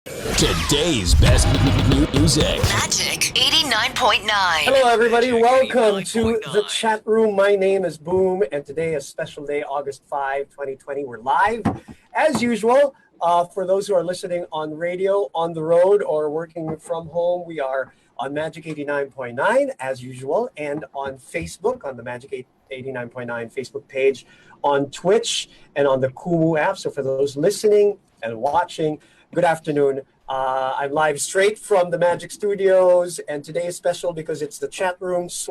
Today's best music. Magic 89.9. Hello, everybody. Magic Welcome to 89.9. the chat room. My name is Boom, and today is a special day, August 5, 2020. We're live, as usual. For those who are listening on radio, on the road, or working from home, we are on Magic 89.9, as usual, and on Facebook, on the Magic 89.9 Facebook page, on Twitch, and on the Kumu app. So for those listening and watching, good afternoon. I'm live straight from the Magic Studios, and today is special because it's the chat room /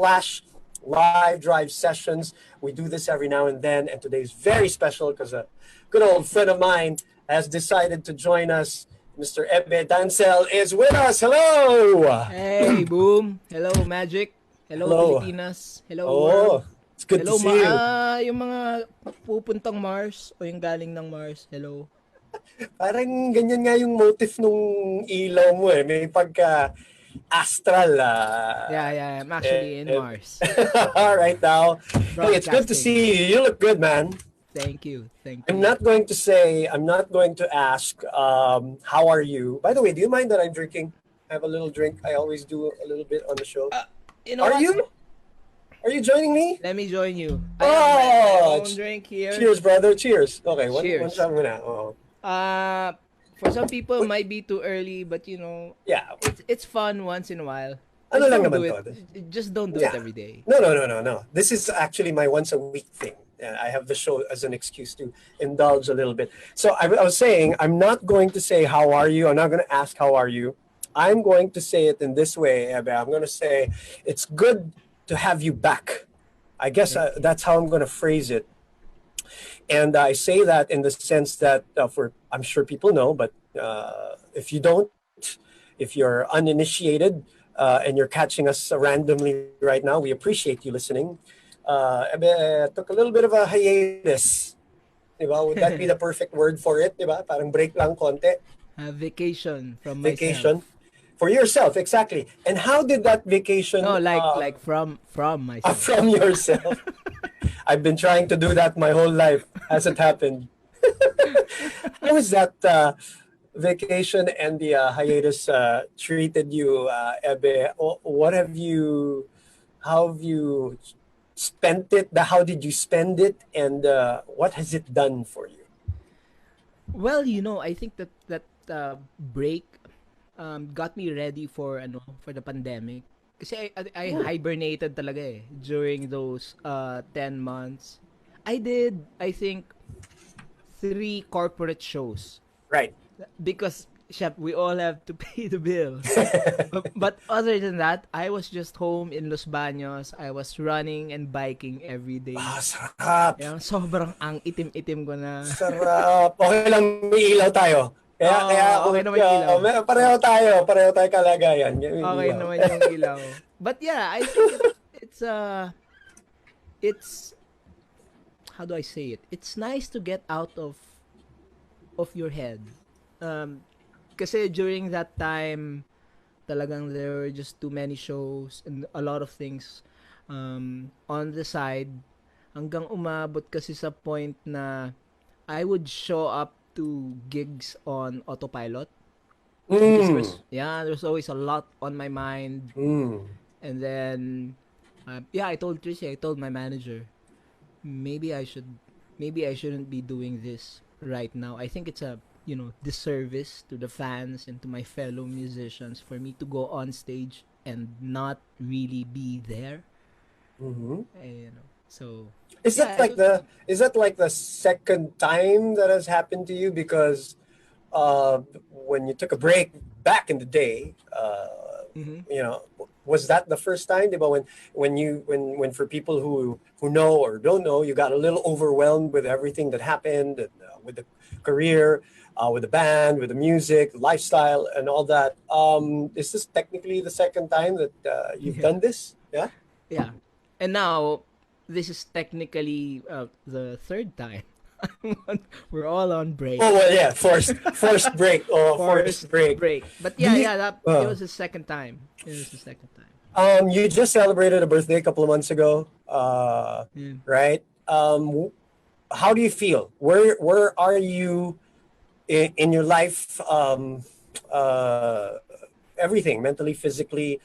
live drive sessions. We do this every now and then, and today is very special because a good old friend of mine has decided to join us. Mr. Ebe Dancel is with us. Hello! Hey, Boom! Hello, Magic! Hello, Hello. Pilipinas! Hello, Oh, world! it's good Hello, to see you. yung mga pupuntang Mars o yung galing ng Mars. Hello. Parang ganyan nga yung motif nung ilaw mo eh. May pagka astral. Yeah, I'm actually in Mars. Right now. Hey, it's good to see you. You look good, man. Thank you. I'm not going to ask, how are you? By the way, do you mind that I'm drinking? I have a little drink. I always do a little bit on the show. You know Are what? you? Are you joining me? Let me join you. I Oh, have my own drink here. Cheers, brother. Cheers. Okay, Cheers. one shot muna. Oh. For some people, it might be too early, but you know, Yeah. it's fun once in a while. Ano Just lang don't naman do to. Just don't do Yeah. it every day. No. This is actually my once a week thing. I have the show as an excuse to indulge a little bit. So I was saying, I'm not going to say, how are you? I'm not going to ask, how are you? I'm going to say it in this way, Ebe. I'm going to say, it's good to have you back. I guess that's how I'm going to phrase it. And I say that in the sense that, I'm sure people know, but if you don't, if you're uninitiated and you're catching us randomly right now, we appreciate you listening. Ebe took a little bit of a hiatus. Diba? Would that be the perfect word for it? Diba? Parang break lang konti. Vacation from Vacation. myself. For yourself, exactly. And how did that vacation... No, like from myself. From yourself. I've been trying to do that my whole life. Hasn't happened. How was that vacation and the hiatus treated you, Ebe? How have you spent it? How did you spend it? And what has it done for you? Well, you know, I think that break got me ready for the pandemic. Kasi I hibernated talaga eh during those 10 months. I did, I think, 3 corporate shows. Right. Because, Shep, we all have to pay the bills. But other than that, I was just home in Los Baños. I was running and biking every day. Sarap. Yeah, sobrang ang itim-itim ko na. Sarap. Okay lang, may ilaw tayo. Kaya okay naman yung ilaw. Pareho tayo kalagayan. Okay naman yung ilaw. But yeah, I think it's how do I say it? It's nice to get out of your head. Kasi during that time, talagang there were just too many shows and a lot of things on the side. Hanggang umabot kasi sa point na I would show up to gigs on autopilot. Because there's always a lot on my mind. And then, I told Tricia, I told my manager, maybe I shouldn't be doing this right now. I think it's a disservice to the fans and to my fellow musicians for me to go on stage and not really be there. So is that like the second time that has happened to you? Because when you took a break back in the day, was that the first time? Diba? When for people who know or don't know, you got a little overwhelmed with everything that happened, with the career, with the band, with the music, lifestyle, and all that. Is this technically the second time that you've done this? Yeah. Yeah, and now this is technically the third time. We're all on break. Oh well, yeah, forced break. Forced break. But it was the second time. You just celebrated a birthday a couple of months ago, right? How do you feel? Where are you in your life uh, everything, mentally, physically?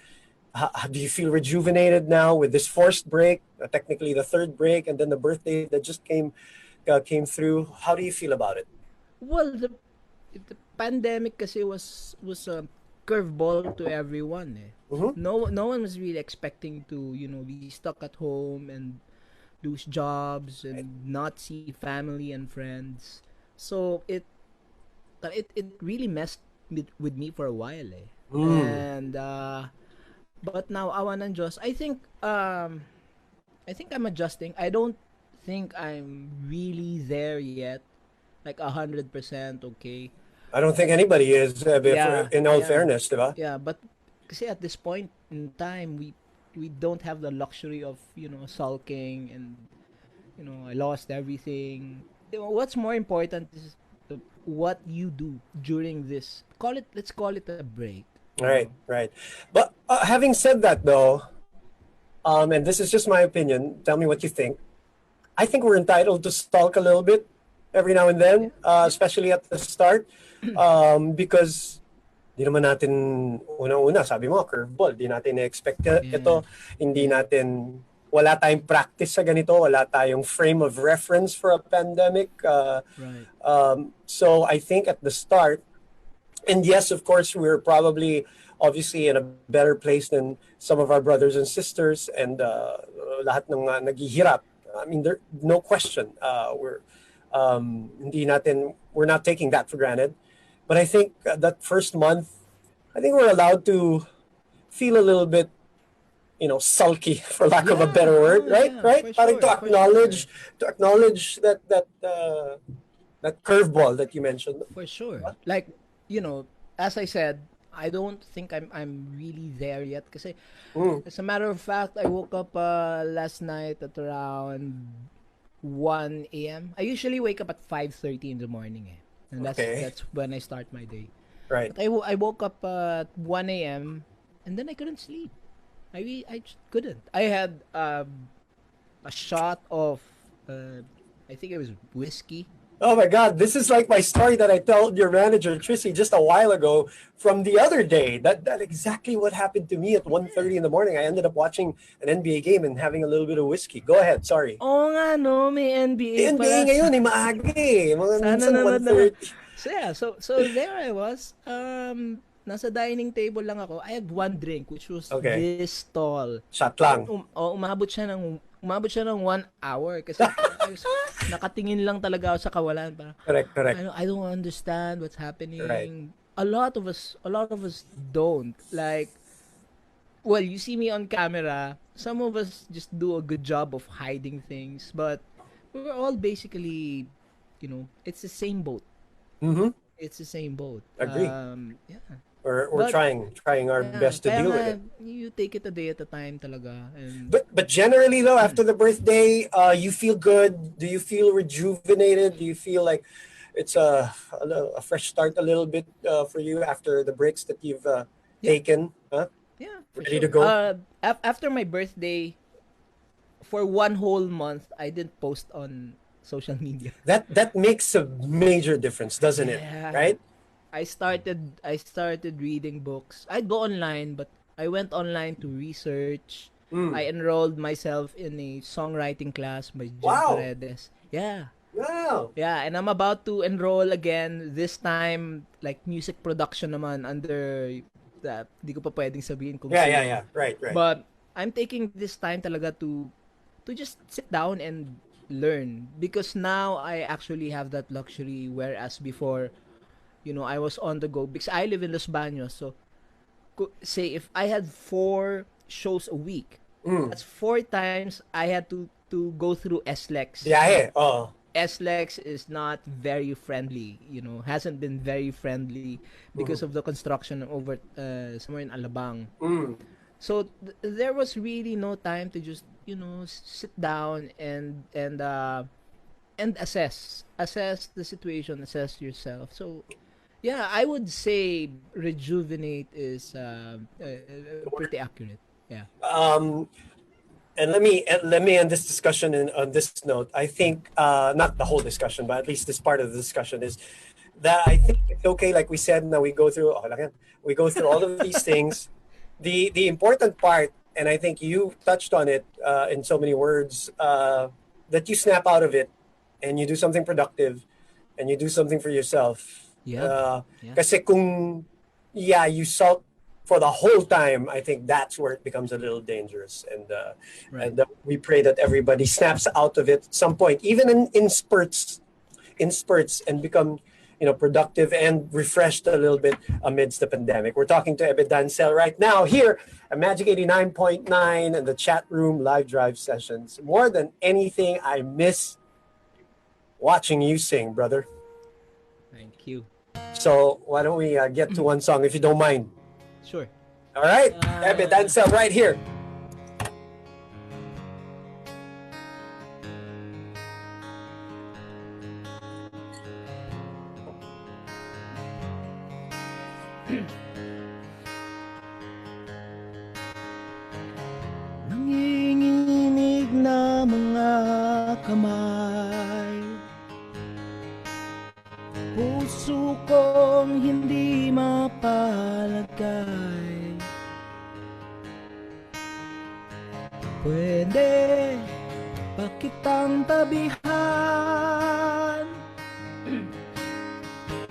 Do you feel rejuvenated now with this forced break, technically the third break, and then the birthday that just came through? How do you feel about it? Well, the pandemic kasi was a curveball to everyone. Eh. Mm-hmm. No one was really expecting to be stuck at home and lose jobs Right. and not see family and friends. So it really messed with me for a while. Eh. Mm. And but now awa ng Diyos, I think I'm adjusting. I don't think I'm really there yet, like 100% okay. I don't think anybody is, Yeah, in all yeah, fairness, diba? yeah. But kasi at this point in time, we don't have the luxury of sulking and I lost everything. What's more important is what you do during this. Let's call it a break. Right, right. But having said that, though, and this is just my opinion, tell me what you think. I think we're entitled to stalk a little bit every now and then, especially at the start, because di naman natin una-una, sabi mo, curveball, di natin na-expect ito, hindi natin, wala tayong practice sa ganito, wala tayong frame of reference for a pandemic. Right. So I think at the start, and yes, of course, we're probably obviously in a better place than some of our brothers and sisters, and lahat ng naghihirap. I mean, there no question. We're not taking that for granted. But I think that first month, I think we're allowed to feel a little bit, sulky, for lack of a better word, right? Yeah, Right? for Parang sure, for sure. to acknowledge that curveball that you mentioned. For sure. Like, as I said, I don't think I'm really there yet kasi Mm. as a matter of fact, I woke up last night at around 1 a.m. I usually wake up at 5:30 in the morning eh. And Okay. that's when I start my day. Right. But I woke up at 1 a.m. and then I couldn't sleep. I just couldn't. I had a shot of I think it was whiskey. Oh my God, this is like my story that I told your manager, Trissy, just a while ago from the other day. That exactly what happened to me at 1:30 in the morning. I ended up watching an NBA game and having a little bit of whiskey. Go ahead, sorry. Oo nga no, may NBA NBA pala. ngayon, maaga eh. Mga Sana minsan nanonood na. 1:30. So yeah, so there I was. Nasa dining table lang ako. I had one drink which was Okay. this tall. Shot lang. Umabot siya ng 1 hour kasi I was, nakatingin lang talaga ako sa kawalan. Parang, Correct. I don't understand what's happening. Right. A lot of us don't. Like, well, you see me on camera. Some of us just do a good job of hiding things, but we're all basically, it's the same boat. Mm-hmm. It's the same boat. Agree. Yeah. We're But- trying our best to Kaya deal with nga, it. you take it a day at a time talaga. And But generally though, after the birthday, you feel good. Do you feel rejuvenated? Do you feel like it's a fresh start a little bit for you after the breaks that you've taken? Huh? yeah, for Ready sure. to go? After my birthday, for 1 whole month, I didn't post on social media. That makes a major difference, doesn't it? Yeah. Right? I started reading books. I'd go online, but I went online to research. I enrolled myself in a songwriting class by Jim Wow. Paredes. Yeah. Wow. Yeah, and I'm about to enroll again this time like music production naman under that di ko pa pwedeng sabihin kung sino. Yeah. Right. But I'm taking this time talaga to just sit down and learn because now I actually have that luxury whereas before I was on the go because I live in Los Baños. So say if I had 4 shows a week, that's 4 times I had to go through SLEX. Yeah. Oh. SLEX is not very friendly, hasn't been very friendly because of the construction over somewhere in Alabang. So there was really no time to just sit down and assess the situation, assess yourself. So yeah, I would say rejuvenate is pretty accurate. Yeah. And let me end this discussion on this note. I think not the whole discussion, but at least this part of the discussion is that I think it's okay. Like we said, now we go through. We go through all of these things. The important part, and I think you touched on it in so many words, that you snap out of it, and you do something productive, and you do something for yourself. Yeah. Kasi kung you sulk for the whole time, I think that's where it becomes a little dangerous. And we pray that everybody snaps out of it at some point, even in spurts, and become productive and refreshed a little bit amidst the pandemic. We're talking to Ebe Dancel right now here at Magic 89.9 and the chat room live drive sessions. More than anything, I miss watching you sing, brother. Thank you. So why don't we get to one song if you don't mind? Sure. All right, Ebe Dancel right here. Nanginginig na mga kamay, puso kong hindi mapalagay. Pwede pa kitang tabihan,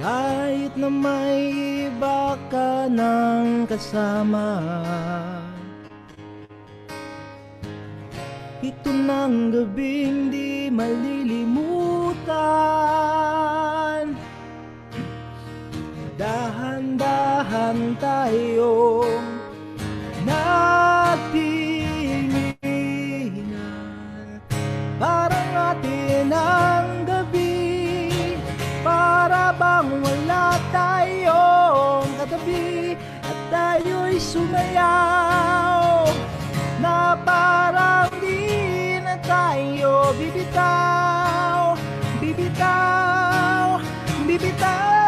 kahit na may iba ka ng kasama. Ito ng gabing di malilimutan. Dahan-dahan tayong nagtinginan, parang atin ang gabi, para bang wala tayong katabi, at tayo'y sumayaw, na parang di na tayo bibitaw, bibitaw, bibitaw,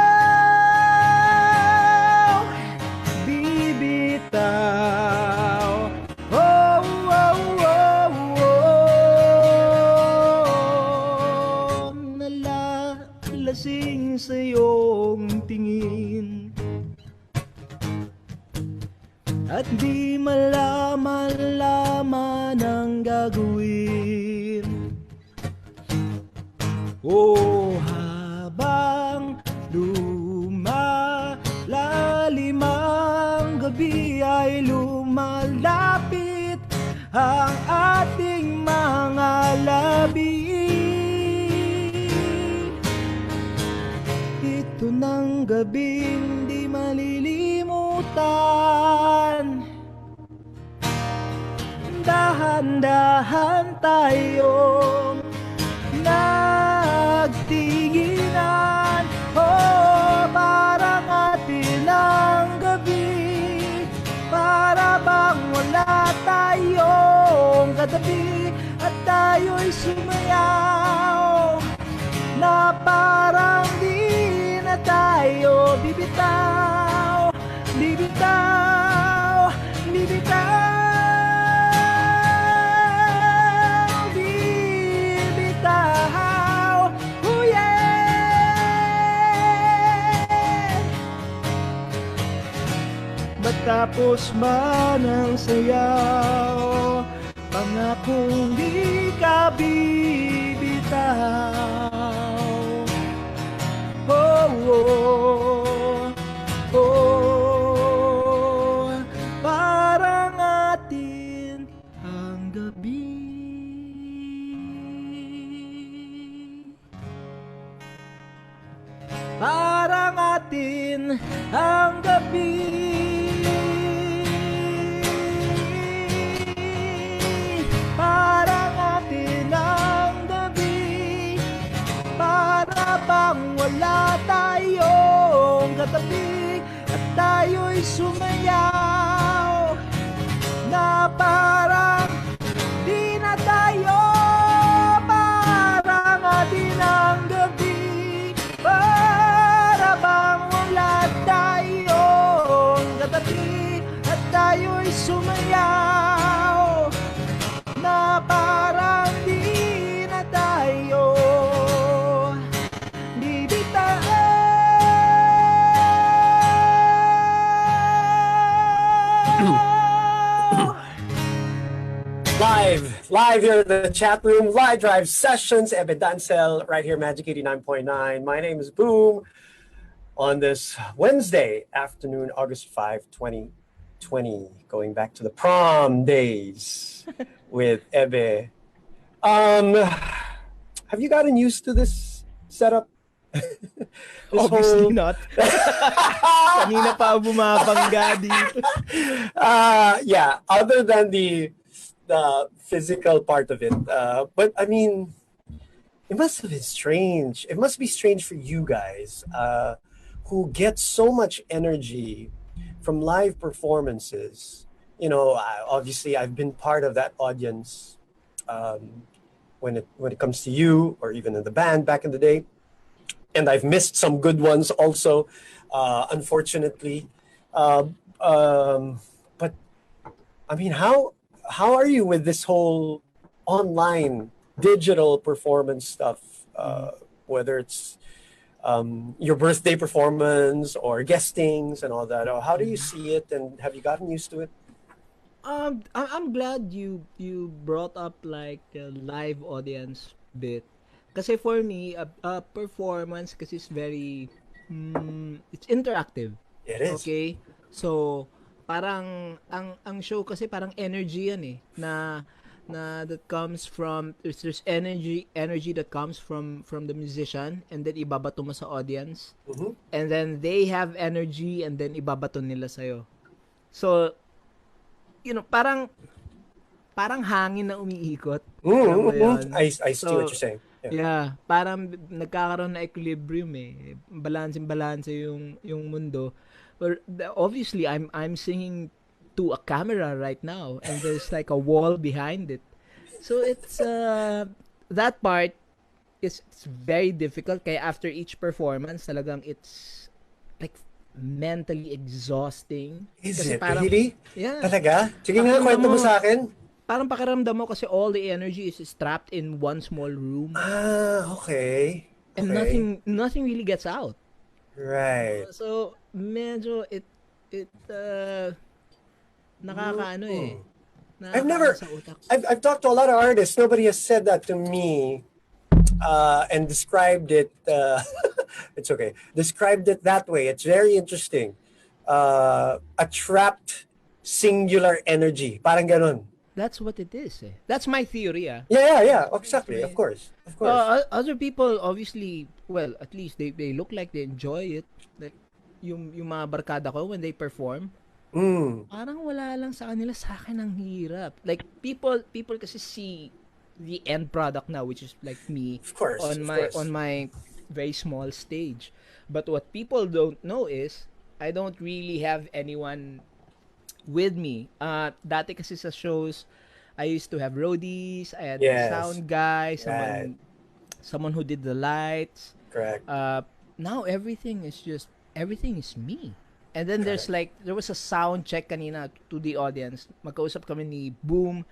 bibitaw. Oh, oh, oh, oh. Nalalasing sa iyong tingin, at di malaman ang gagawin. Oh, habang lumalalim ang gabi ay lumalapit ang ating mga labi. Ito ng gabing di malilimutan. Dahan-dahan tayong nagtinginan, oh, parang atin ang gabi, para bang wala tayong katabi, at tayo'y sumayaw, na parang di na tayo bibitaw, bibitaw, bibitaw. Matapos man ang sayaw, pangakong di ka bibitaw. Oh, oh, oh, parang atin ang gabi. Parang atin ang gabi. Parang atin ang gabi, para bang wala tayong katabi, at tayo'y sumayaw, na parang di na tayo, parang atin ang gabi, para bang wala tayong katabi, at tayo'y sumayaw, na parang di na tayo bibitaw. Live here in the chat room, live drive sessions, Ebe Dancel, right here, Magic 89.9. My name is Boom. On this Wednesday afternoon, August 5, 2020, going back to the prom days with Ebe. Have you gotten used to this setup? Obviously not. Kanina pa ako bumabangga dito. Yeah, other than the physical part of it. But I mean, it must have been strange. It must be strange for you guys who get so much energy from live performances. You know, obviously I've been part of that audience when it comes to you or even in the band back in the day. And I've missed some good ones also, unfortunately. But I mean, how are you with this whole online digital performance stuff? Whether it's your birthday performance or guestings and all that. Or how do you see it? And have you gotten used to it? I'm glad you brought up like the live audience bit. Kasi for me, a performance kasi is very, it's interactive. It is. Okay? So, parang, ang show kasi parang energy yan eh. Na that comes from, there's energy that comes from the musician and then ibabato mo sa audience. Mm-hmm. And then they have energy and then ibabato nila sa'yo. So, you know, parang hangin na umiikot. Alam mo yun? I see what you're saying. Yeah, parang nagkakaroon na equilibrium eh. Balance yung mundo. But obviously I'm singing to a camera right now and there's like a wall behind it. So it's that part is it's very difficult kaya after each performance talagang it's like mentally exhausting. Is Kasi it parang, really? Yeah. Talaga? Sige nga, kwento mo sa akin. Parang pakiramdam mo kasi all the energy is trapped in one small room. Okay. And nothing really gets out. Right. So medyo it nakakaano eh. Sa utak. I've talked to a lot of artists. Nobody has said that to me and described it. It's okay. Described it that way. It's very interesting. A trapped singular energy. Parang ganun. That's what it is eh. That's my theory ah. Yeah. Exactly. Of course. Other people obviously, well, at least they look like they enjoy it. Like yung mga barkada ko when they perform, parang wala lang sa kanila. Sa akin ang hirap. Like people kasi see the end product now, which is like me on my very small stage. But what people don't know is I don't really have anyone with me. Dati kasi sa shows, I used to have roadies, I had a sound guy, someone who did the lights. Correct. Now everything is me. And then there was a sound check kanina to the audience. Magkausap kami ni Boom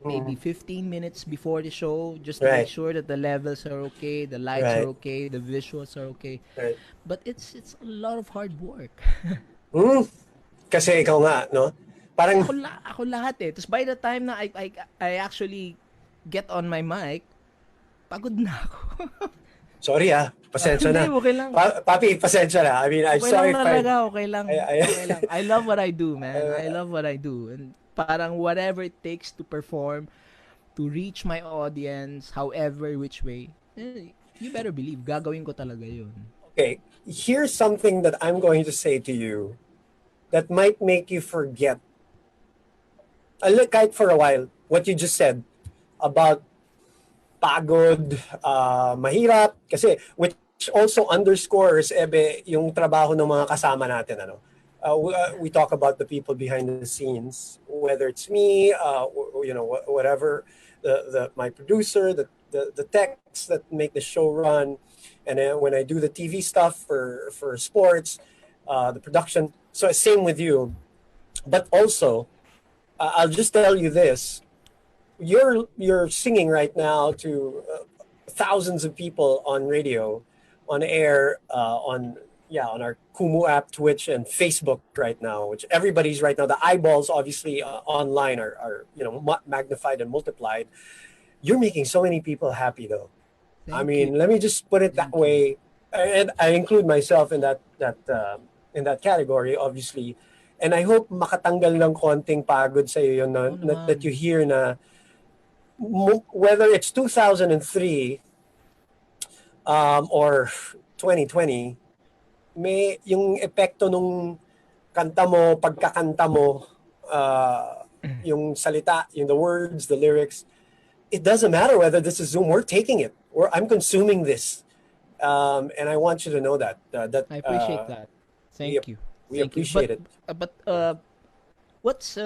maybe 15 minutes before the show just to make sure that the levels are okay, the lights are okay, the visuals are okay. Right. But it's a lot of hard work. Kasi ikaw nga, no? Parang ako lahat eh. Tapos by the time na I actually get on my mic, pagod na ako. Sorry pasensya na. Okay lang. Papi, pasensya na. I mean, I'm sorry if okay lang. I love what I do, man. I love what I do. And parang whatever it takes to perform, to reach my audience, however, which way, you better believe, gagawin ko talaga yun. Okay, here's something that I'm going to say to you that might make you forget, kahit for a while, what you just said about pagod, mahirap, kasi which also underscores, Ebe, yung trabaho ng mga kasama natin, ano? We talk about the people behind the scenes, whether it's me, whatever, my producer, the techs that make the show run, and then when I do the TV stuff for sports, the production. So same with you, but also, I'll just tell you this: you're singing right now to thousands of people on radio, on air, on on our Kumu app, Twitch, and Facebook right now, which everybody's right now. The eyeballs, obviously, online are magnified and multiplied. You're making so many people happy, though. I Thank you. mean, let me just put it that Thank you. way, and I include myself in that category, obviously. And I hope makatanggal ng konting pagod sa iyo yun Oo that naman. you hear na whether it's 2003 or 2020, may yung epekto nung kanta mo, pagkakanta mo, yung salita, yung the words, the lyrics. It doesn't matter whether this is Zoom. We're taking it. I'm consuming this, and I want you to know that I appreciate that. Thank you. we Thank you. appreciate it. But what's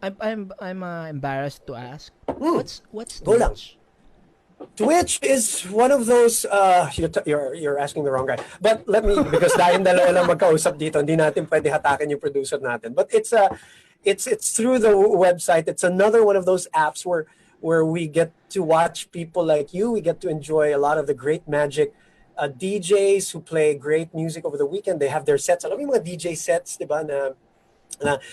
I'm embarrassed to ask. What's Go lang. Twitch? Twitch is one of those you're asking the wrong guy. But let me, because dahil dalawa lang magkausap dito, hindi natin pwede hatakin yung producer natin. But it's through the website. It's another one of those apps where we get to watch people like you. We get to enjoy a lot of the great Magic DJs who play great music over the weekend. They have their sets. Alam mo yung mga DJ sets, di ba?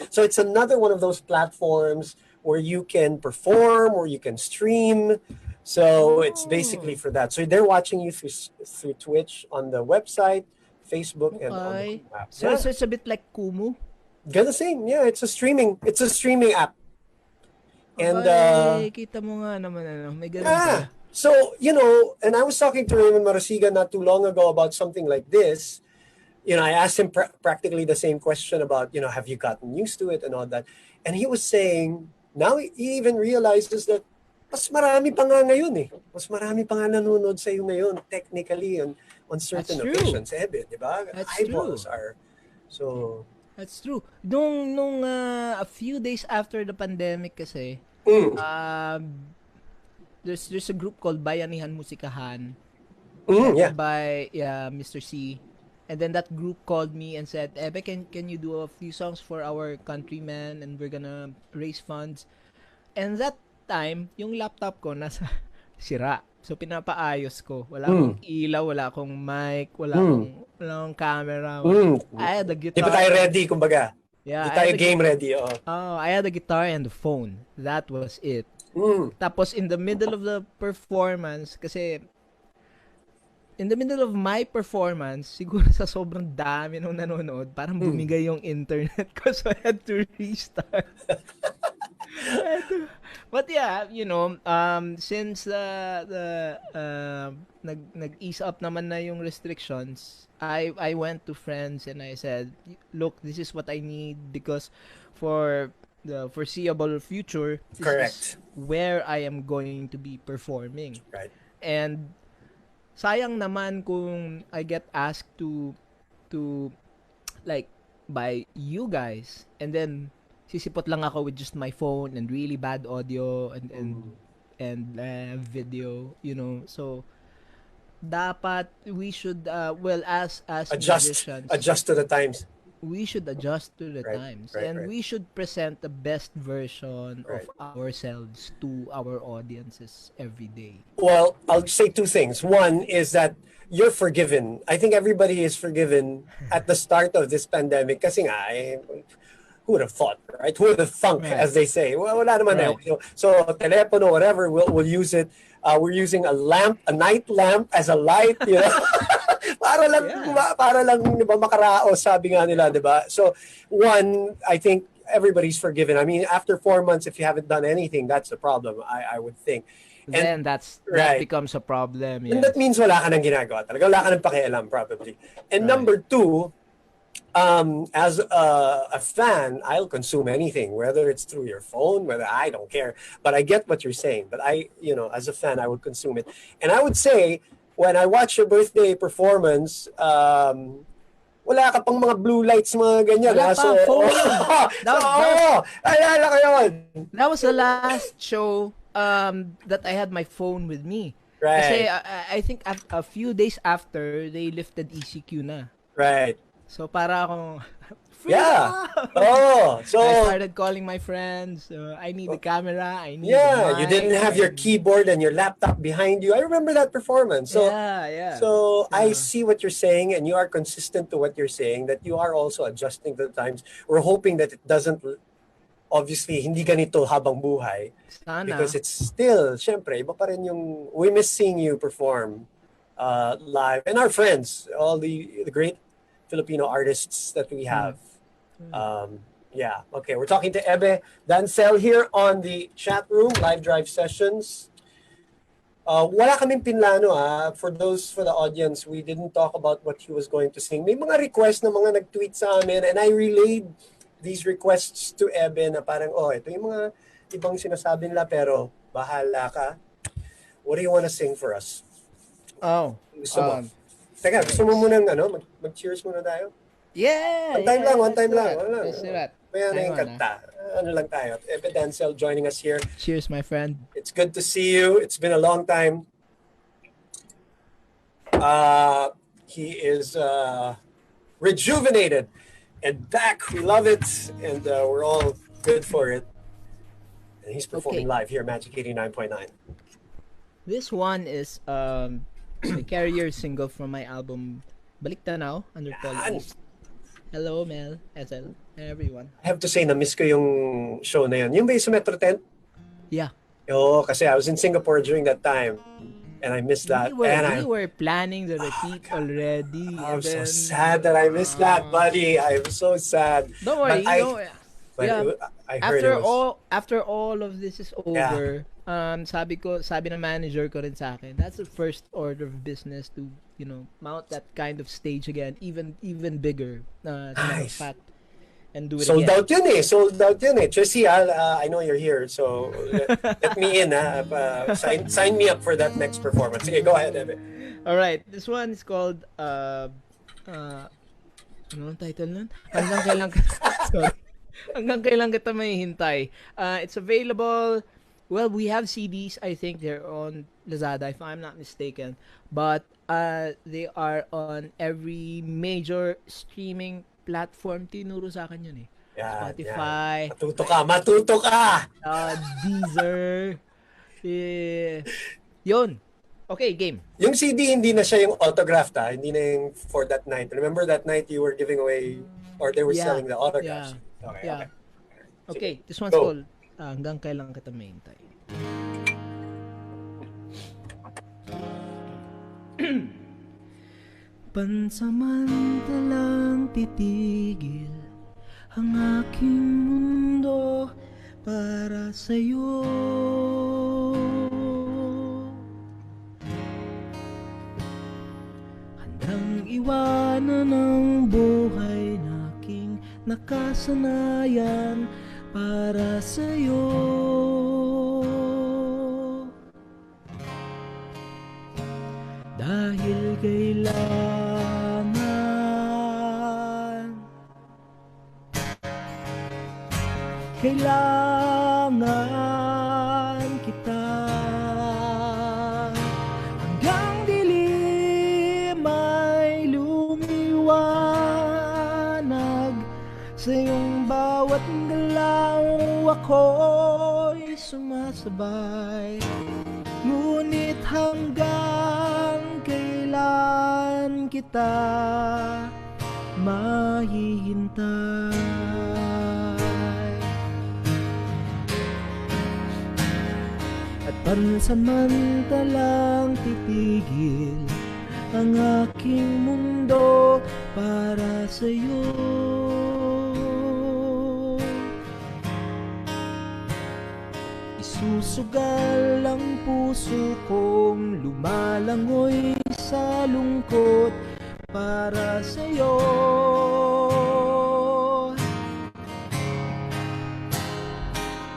So it's another one of those platforms where you can perform, where you can stream. So it's basically for that. So they're watching you through Twitch on the website, Facebook, and on the Okay. app. So, so it's a bit like Kumu. Get the same. Yeah, it's a streaming app. And Abay, kita mo nga naman may ganun pala. so and I was talking to Raymond Marasigan not too long ago about something like this. I asked him practically the same question about, have you gotten used to it and all that. And he was saying, now he even realizes that mas marami pa nga ngayon eh. Mas marami pa nga nanonood sa iyo ngayon, technically, on certain That's true. occasions. Di ba? That's Eyeballs true. are, so... That's true. Nung a few days after the pandemic kasi, there's a group called Bayanihan Musikahan yeah. by Mr. C. And then that group called me and said, Ebe, can you do a few songs for our countrymen and we're gonna raise funds. And that time, yung laptop ko nasa sira. So pinapaayos ko. Wala akong ilaw, wala akong mic, wala akong camera. I had the Di guitar. ba tayo ready, kumbaga? Yeah, Di I tayo had the game ready, oh. I had the guitar and the phone. That was it. Tapos in the middle of the performance, kasi in the middle of my performance, siguro sa sobrang dami nung nanonood, parang bumigay yung internet ko, so I had to restart. But yeah, since nag-ease up naman na yung restrictions, I went to friends and I said, look, this is what I need because for the foreseeable future, this Correct. is where I am going to be performing. Right. And sayang naman kung I get asked to like by you guys and then sisipot lang ako with just my phone and really bad audio and video, so dapat we should as musicians, adjust to the times. we should adjust to the times and right. we should present the best version Right. of ourselves to our audiences every day. Well, I'll say two things. One is that you're forgiven. I think everybody is forgiven at the start of this pandemic kasi nga, who would have thought, right? Who would have thunk, Right. as they say. Well, wala naman Right. So, telepono, whatever, we'll use it. We're using a night lamp as a light, para lang, di ba, makaraos, sabi nga nila, di ba? So, one, I think everybody's forgiven. I mean, after 4 months, if you haven't done anything, that's the problem, I would think. Then that right. becomes a problem. And that Yes. means wala ka nang ginagawa talaga. Wala ka nang pakialam, probably. And Right. number two, as a fan, I'll consume anything, whether it's through your phone, whether I don't care. But I get what you're saying. But as a fan, I would consume it. And I would say, when I watch your birthday performance, wala ka pang mga blue lights, mga ganyan. Wala pa, phone. Alala ko yun. That was the last show that I had my phone with me. Right. Kasi I think a few days after, they lifted ECQ na. Right. So para akong Yeah. freedom! Oh, so I started calling my friends. I need the camera. I need yeah, the you mic. didn't have your and- keyboard and your laptop behind you. I remember that performance. Yeah. So I So, see what you're saying, and you are consistent to what you're saying. That you are also adjusting to the times. We're hoping that it doesn't. Obviously, hindi ganito habang buhay because sana. it's still, syempre, iba pa rin yung. We miss seeing you perform live, and our friends, all the great Filipino artists that we have. Yeah. Okay. We're talking to Ebe Dancel here on the chat room, live drive sessions. Wala kaming pinlano for the audience, we didn't talk about what he was going to sing. May mga request na mga nag-tweet sa amin and I relayed these requests to Ebe na parang, ito yung mga ibang sinasabi nila pero bahala ka. What do you want to sing for us? Oh. Gusto mo? Teka, gusto mo munang mag-cheers muna tayo? Yeah. One time lang. Let's do that. Kaya na yung kanta. Ano lang tayo. Ebe Dancel joining us here. Cheers, my friend. It's good to see you. It's been a long time. He is rejuvenated and back. We love it. And we're all good for it. And he's performing live here at Magic 89.9. This one is the carrier single from my album Balik Tanaw under Paul East. Hello, Mel, Ezel, and everyone. I have to say, na-miss ko yung show na yun. Yung ba yung sa Metro Tent? Yeah. Kasi I was in Singapore during that time. And I missed that. We were planning the repeat already. I'm so sad that I missed that, buddy. I'm so sad. Don't worry. I heard after all of this is over, sabi ng manager ko rin sa akin, that's the first order of business to, mount that kind of stage again, even bigger. Nice. And do it Sold again. Sold out yun eh. Tracy, I know you're here, so let me in. Sign me up for that next performance. Okay, go ahead, Ebe. All right, this one is called ano ang title nun? Hanggang kailan kita may hintay. It's available. Well, we have CDs. I think they're on Lazada, if I'm not mistaken. But they are on every major streaming platform. Tinuro sa akin yun eh. Spotify. Yeah. Matuto ka! Deezer. Yun. Okay, game. Yung CD, hindi na siya yung autograph hindi na yung for that night. Remember that night you were giving away, or they were selling the autographs? Yeah. Okay, this one's Go. called Hanggang Kailan Kita Mahintay. Pansamantalang titigil ang aking mundo para sa'yo. Handang iwanan ang buhay na aking nakasanayan para sa'yo. Dahil kailangan kita hanggang dilim ay lumiwanag sa iyong bawat galaw ako'y sumasabay, ngunit hanggang kailan kita mahihintay? At pansamantalang titigil ang aking mundo para sa'yo. Isusugal ang puso kong lumalangoy sa lungkot para sa'yo.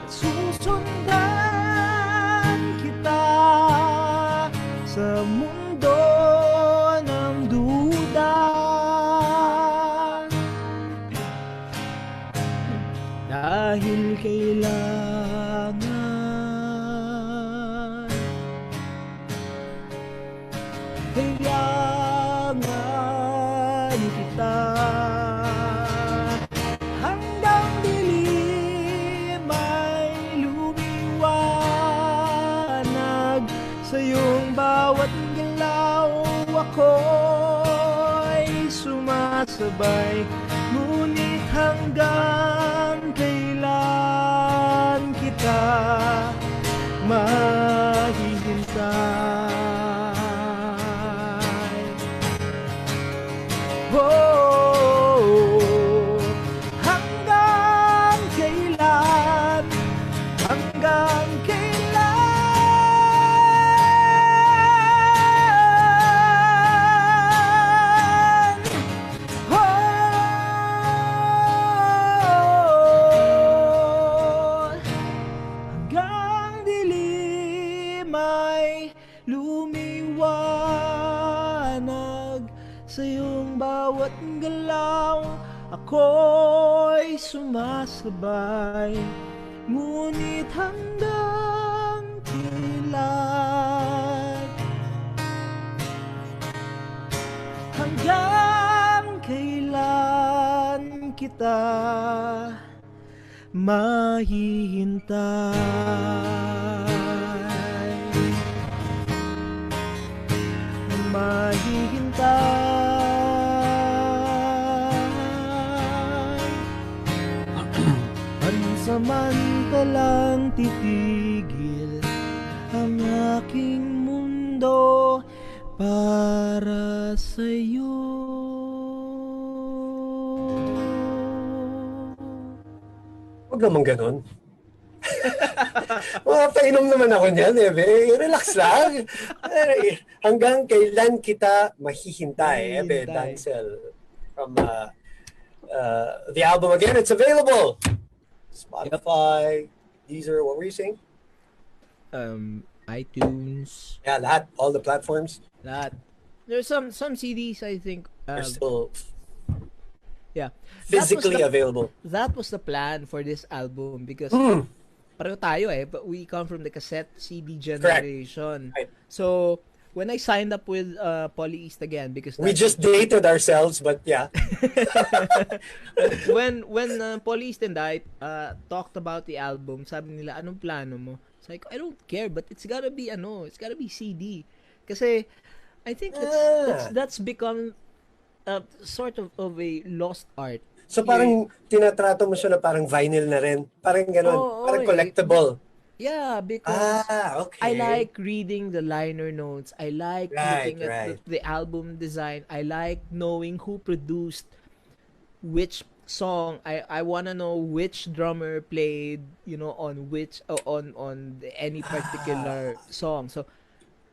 At susundan kita sa mundo ng duda, dahil kailangan kita sumasabay. Ngunit hanggang kailan kita mahihintay? Oh, hanggang kailan? Hanggang kailan? Oh, hanggang dilim ay lumiwanag sa iyong bawat galaw. Ako'y sumasabay. Ngunit hanggang kailan? Hanggang kailan kita mahihintay? Pansamantalang titigil ang aking mundo para sa'yo. Huwag naman ganun. Painom naman ako niyan, Ebe. Relax lang. Hanggang kailan kita mahihintay, Ebe Dancel. From the album again, it's available. Spotify, Deezer, what were you saying? iTunes. Yeah, lahat, all the platforms. Lahat. There's some CDs, I think. Are still Yeah. physically available. That was the plan for this album because pareho tayo but we come from the cassette CD generation. Right. So when I signed up with Poly East again, because We just dated ourselves, but yeah. when Poly East and I talked about the album, sabi nila, anong plano mo? It's like, I don't care, but it's gotta be CD. Kasi I think that's become sort of a lost art. So parang tinatrato mo siya na parang vinyl na rin. Parang ganun. Parang collectible. Yeah, because okay. I like reading the liner notes. I like looking at the album design. I like knowing who produced which song. I want to know which drummer played, on which on any particular song. So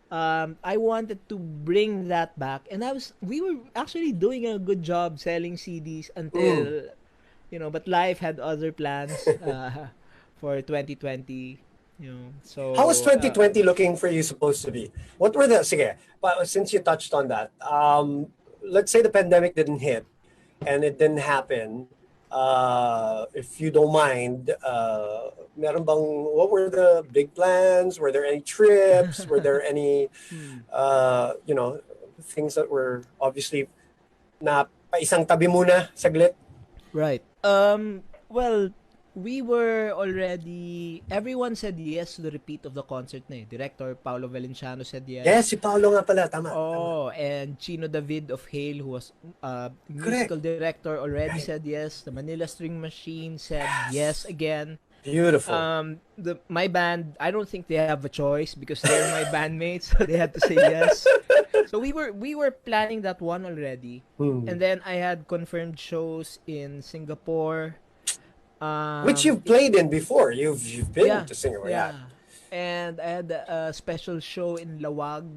I wanted to bring that back, and we were actually doing a good job selling CDs until but life had other plans for 2020. So how was 2020 looking for you supposed to be? What were sige, since you touched on that, let's say the pandemic didn't hit and it didn't happen, if you don't mind, meron bang, what were the big plans? Were there any trips? Were there any things that were obviously na paisang tabi muna saglit? Right. Well, we were already, everyone said yes to the repeat of the concert na Director Paolo Valenciano said yes. Yes, si Paolo nga pala, tama. And Chino David of Hale, who was musical director, already said yes. The Manila String Machine said yes again. Beautiful. My band, I don't think they have a choice because they're my bandmates, so they had to say yes. So we were planning that one already. And then I had confirmed shows in Singapore, which you've played in before. You've been to Singapore. Yeah. And I had a special show in Lawag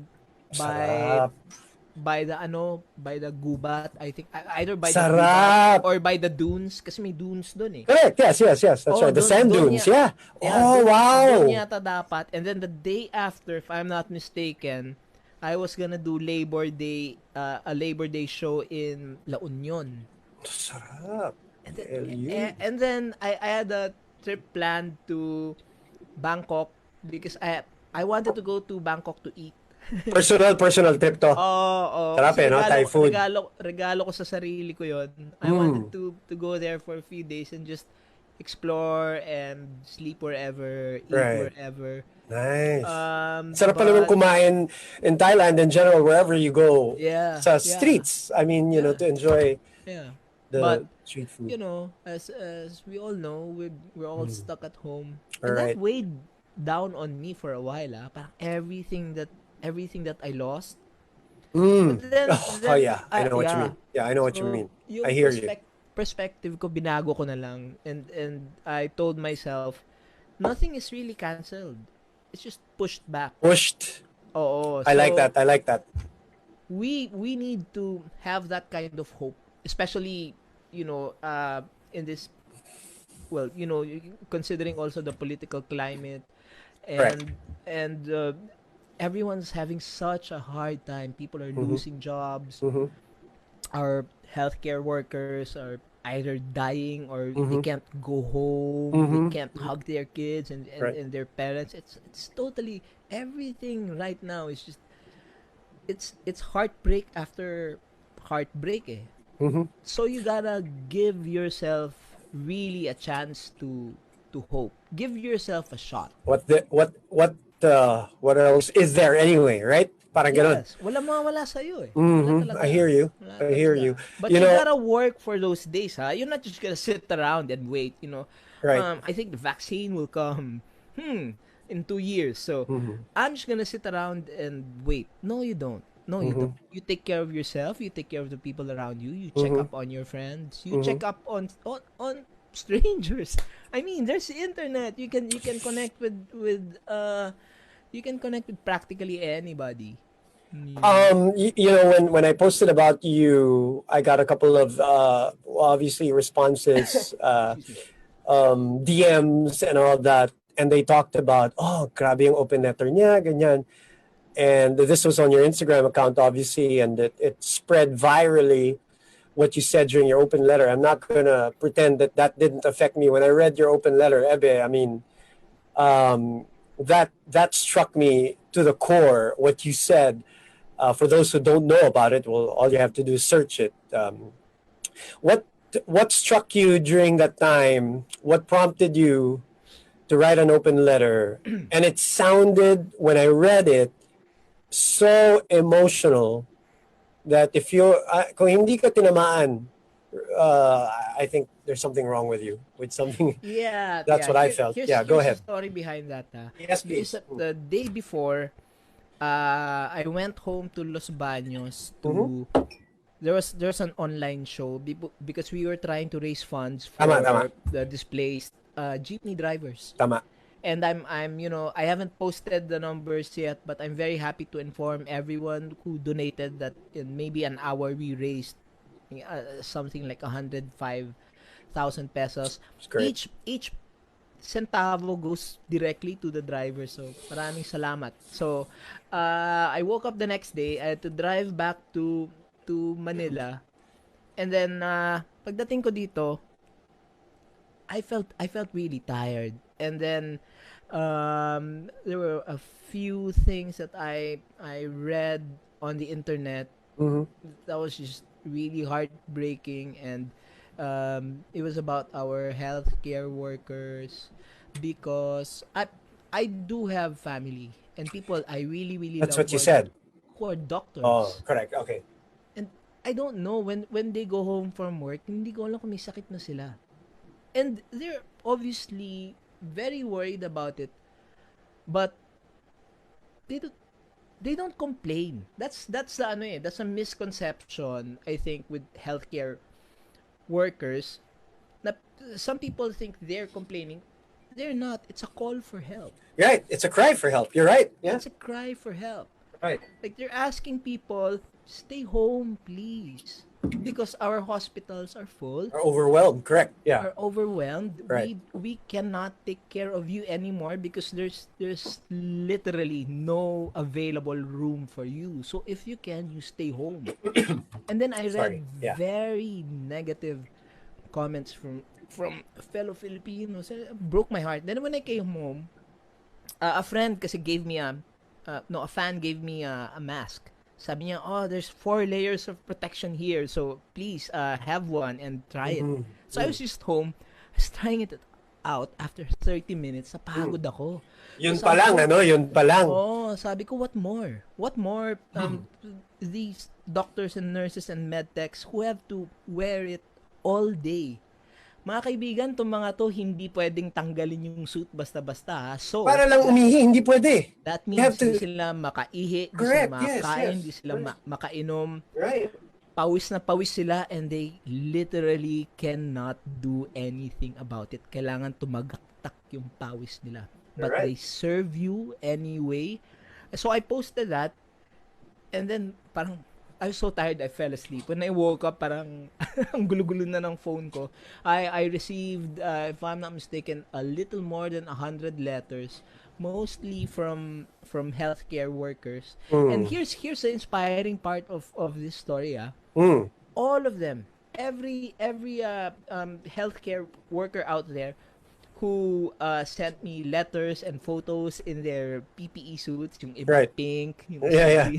by the Gubat, I think, either by the Gubat or by the Dunes, kasi may dunes doon Correct. Yes. That's right. The sand dunes. Yeah. Wow. Doon yata dapat. And then the day after, if I'm not mistaken, I was gonna do Labor Day, a Labor Day show in La Union. Sarap. And then I had a trip planned to Bangkok because I wanted to go to Bangkok to eat. Personal trip to. Sarap no? Thai food. Regalo ko sa sarili ko yun. I wanted to go there for a few days and just explore and sleep wherever, eat wherever. Nice. Sarap pa naman kumain in Thailand in general, wherever you go. Yeah. Sa streets. I mean, to enjoy. Yeah. But The street food. as we all know, we're all stuck at home, All and that right. weighed down on me for a while. Parang everything that I lost. But Oh then yeah, I know what you yeah. mean. Yeah, I know what you So mean. I yung hear you. perspective ko binago ko na lang, and I told myself nothing is really canceled. It's just pushed back. Pushed. Oo. I like So that. I like that. we need to have that kind of hope, especially in this, well, considering also the political climate, Correct. and everyone's having such a hard time. People are losing jobs. Mm-hmm. Our healthcare workers are either dying or they Mm-hmm. can't go home. They Mm-hmm. can't hug their kids and, Right. and their parents. It's totally everything right now is just it's heartbreak after heartbreak Mm-hmm. so you gotta give yourself really a chance to hope. Give yourself a shot. What else is there anyway, right? Parang ganun. Yes, wala mawawala sa'yo Wala Mm-hmm. I talaga. hear you. Wala I hear you. talaga. But You you know, gotta work for those days, ha? You're not just gonna sit around and wait. right. I think the vaccine will come, in 2 years. So, I'm just gonna sit around and wait. No, you don't. No, you don't. You take care of yourself. You take care of the people around you. You check up on your friends. You check up on strangers. I mean, there's the internet. You can connect with you can connect with practically anybody. When I posted about you, I got a couple of obviously responses, Excuse me. DMs and all that, and they talked about, oh, grabe yung open letter niya, ganyan. And this was on your Instagram account, obviously, and it spread virally what you said during your open letter. I'm not gonna pretend that didn't affect me when I read your open letter, Ebe. I mean, that struck me to the core. What you said. For those who don't know about it, well, all you have to do is search it. What what struck you during that time? What prompted you to write an open letter? And it sounded, when I read it, so emotional that if kung hindi ka tinamaan, I think there's something wrong with you. With something, Yeah, that's yeah. what I felt. Yeah, go Here's the ahead. story behind that. Yes, Because please. the day before, I went home to Los Baños Mm-hmm. to there's an online show because we were trying to raise funds Tama, tama. for the displaced jeepney drivers. Tama. And I'm I haven't posted the numbers yet, but I'm very happy to inform everyone who donated that in maybe an hour we raised something like 105,000 pesos. It's great. Each centavo goes directly to the driver. So, maraming salamat. So, I woke up the next day. I had to drive back to Manila. And then, pagdating ko dito, I felt really tired. And then, there were a few things that I read on the internet Mm-hmm. that was just really heartbreaking, and it was about our healthcare workers, because I do have family and people I really really That's love what you said. who are Oh, doctors, correct. Okay. and I don't know when they go home from work, hindi ko alam kung may sakit na sila, and they're obviously very worried about it, but they don't they don't complain. That's the that's a misconception I think with healthcare workers. Na some people think they're complaining. They're not. It's a call for help. Right. It's a cry for help. You're right. Yeah. It's a cry for help. Right. Like they're asking people, stay home, please, because our hospitals are full, Are overwhelmed. Correct. Yeah. are overwhelmed. Right. We cannot take care of you anymore because there's literally no available room for you. So if you can, you stay home. And then I read Sorry. Yeah. very negative comments from fellow Filipinos. It broke my heart. Then when I came home, a friend kasi gave me a fan gave me a mask. Sabi niya, oh, there's 4 layers of protection here. So, please, have one and try it. So, I was just home. I was trying it out. After 30 minutes, napagod ako. Yun So, pa sabi lang, ko, ano? Yun pa lang. oh, sabi ko, what more? What more? These doctors and nurses and med techs who have to wear it all day. Mga kaibigan, itong mga to, hindi pwedeng tanggalin yung suit basta-basta. Ha? So, Para lang umihi, hindi pwede. that You have means to... hindi sila makaihi, hindi sila Correct, yes, makakain, yes. hindi sila makainom. Right. Pawis na pawis sila and they literally cannot do anything about it. Kailangan tumagaktak yung pawis nila. But Right. they serve you anyway. So I posted that and then parang I was so tired I fell asleep. When I woke up parang ang gulo-gulo na ng phone ko. I received if I'm not mistaken a little more than 100 letters mostly from healthcare workers. And here's the inspiring part of this story. All of them, every healthcare worker out there who sent me letters and photos in their PPE suits, yung iba Right. pink, yung Yeah.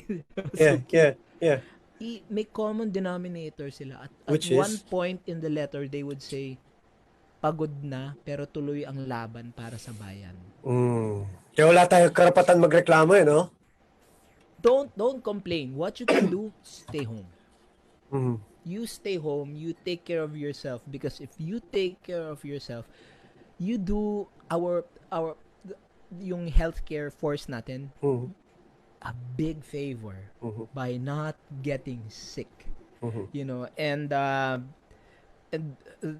Yeah. may common denominator sila. At Which one is? point in the letter, they would say, pagod na, pero tuloy ang laban para sa bayan. Kaya wala tayong karapatan magreklamo, no? Don't complain. What you can do, stay home. Mm-hmm. You stay home, you take care of yourself, because if you take care of yourself, you do yung healthcare force natin a big favor by not getting sick. You know, and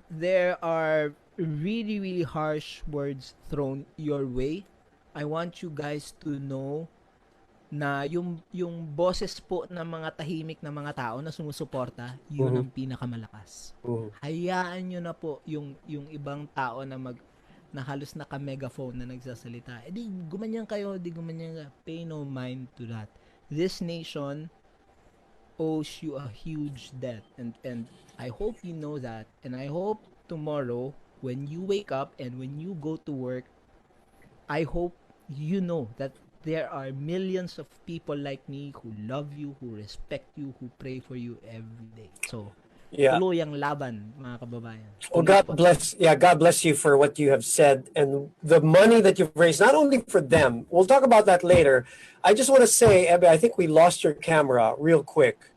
there are really, really harsh words thrown your way. I want you guys to know na yung boses po ng mga tahimik na mga tao na sumusuporta, yun ang pinakamalakas. Hayaan nyo na po yung ibang tao na halos naka-megaphone na nagsasalita. Di gumanyan kayo, pay no mind to that. This nation owes you a huge debt, and I hope you know that, and I hope tomorrow when you wake up and when you go to work, I hope you know that there are millions of people like me who love you, who respect you, who pray for you every day. So, tuloy ang laban, mga kababayan. Well, God bless you for what you have said and the money that you've raised, not only for them. We'll talk about that later. I just want to say, Ebe, I think we lost your camera real quick.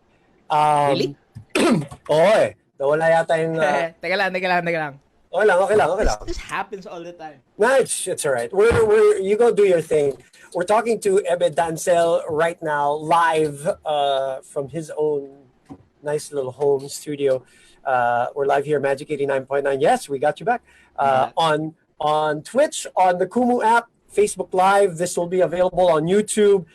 Really? Oo nawala yata yung... Teka lang. Okay lang. This happens all the time. No, it's all right. You go do your thing. We're talking to Ebe Dancel right now, live from his own nice little home studio. We're live here, Magic 89.9. Yes, we got you back. On Twitch, on the Kumu app, Facebook Live. This will be available on YouTube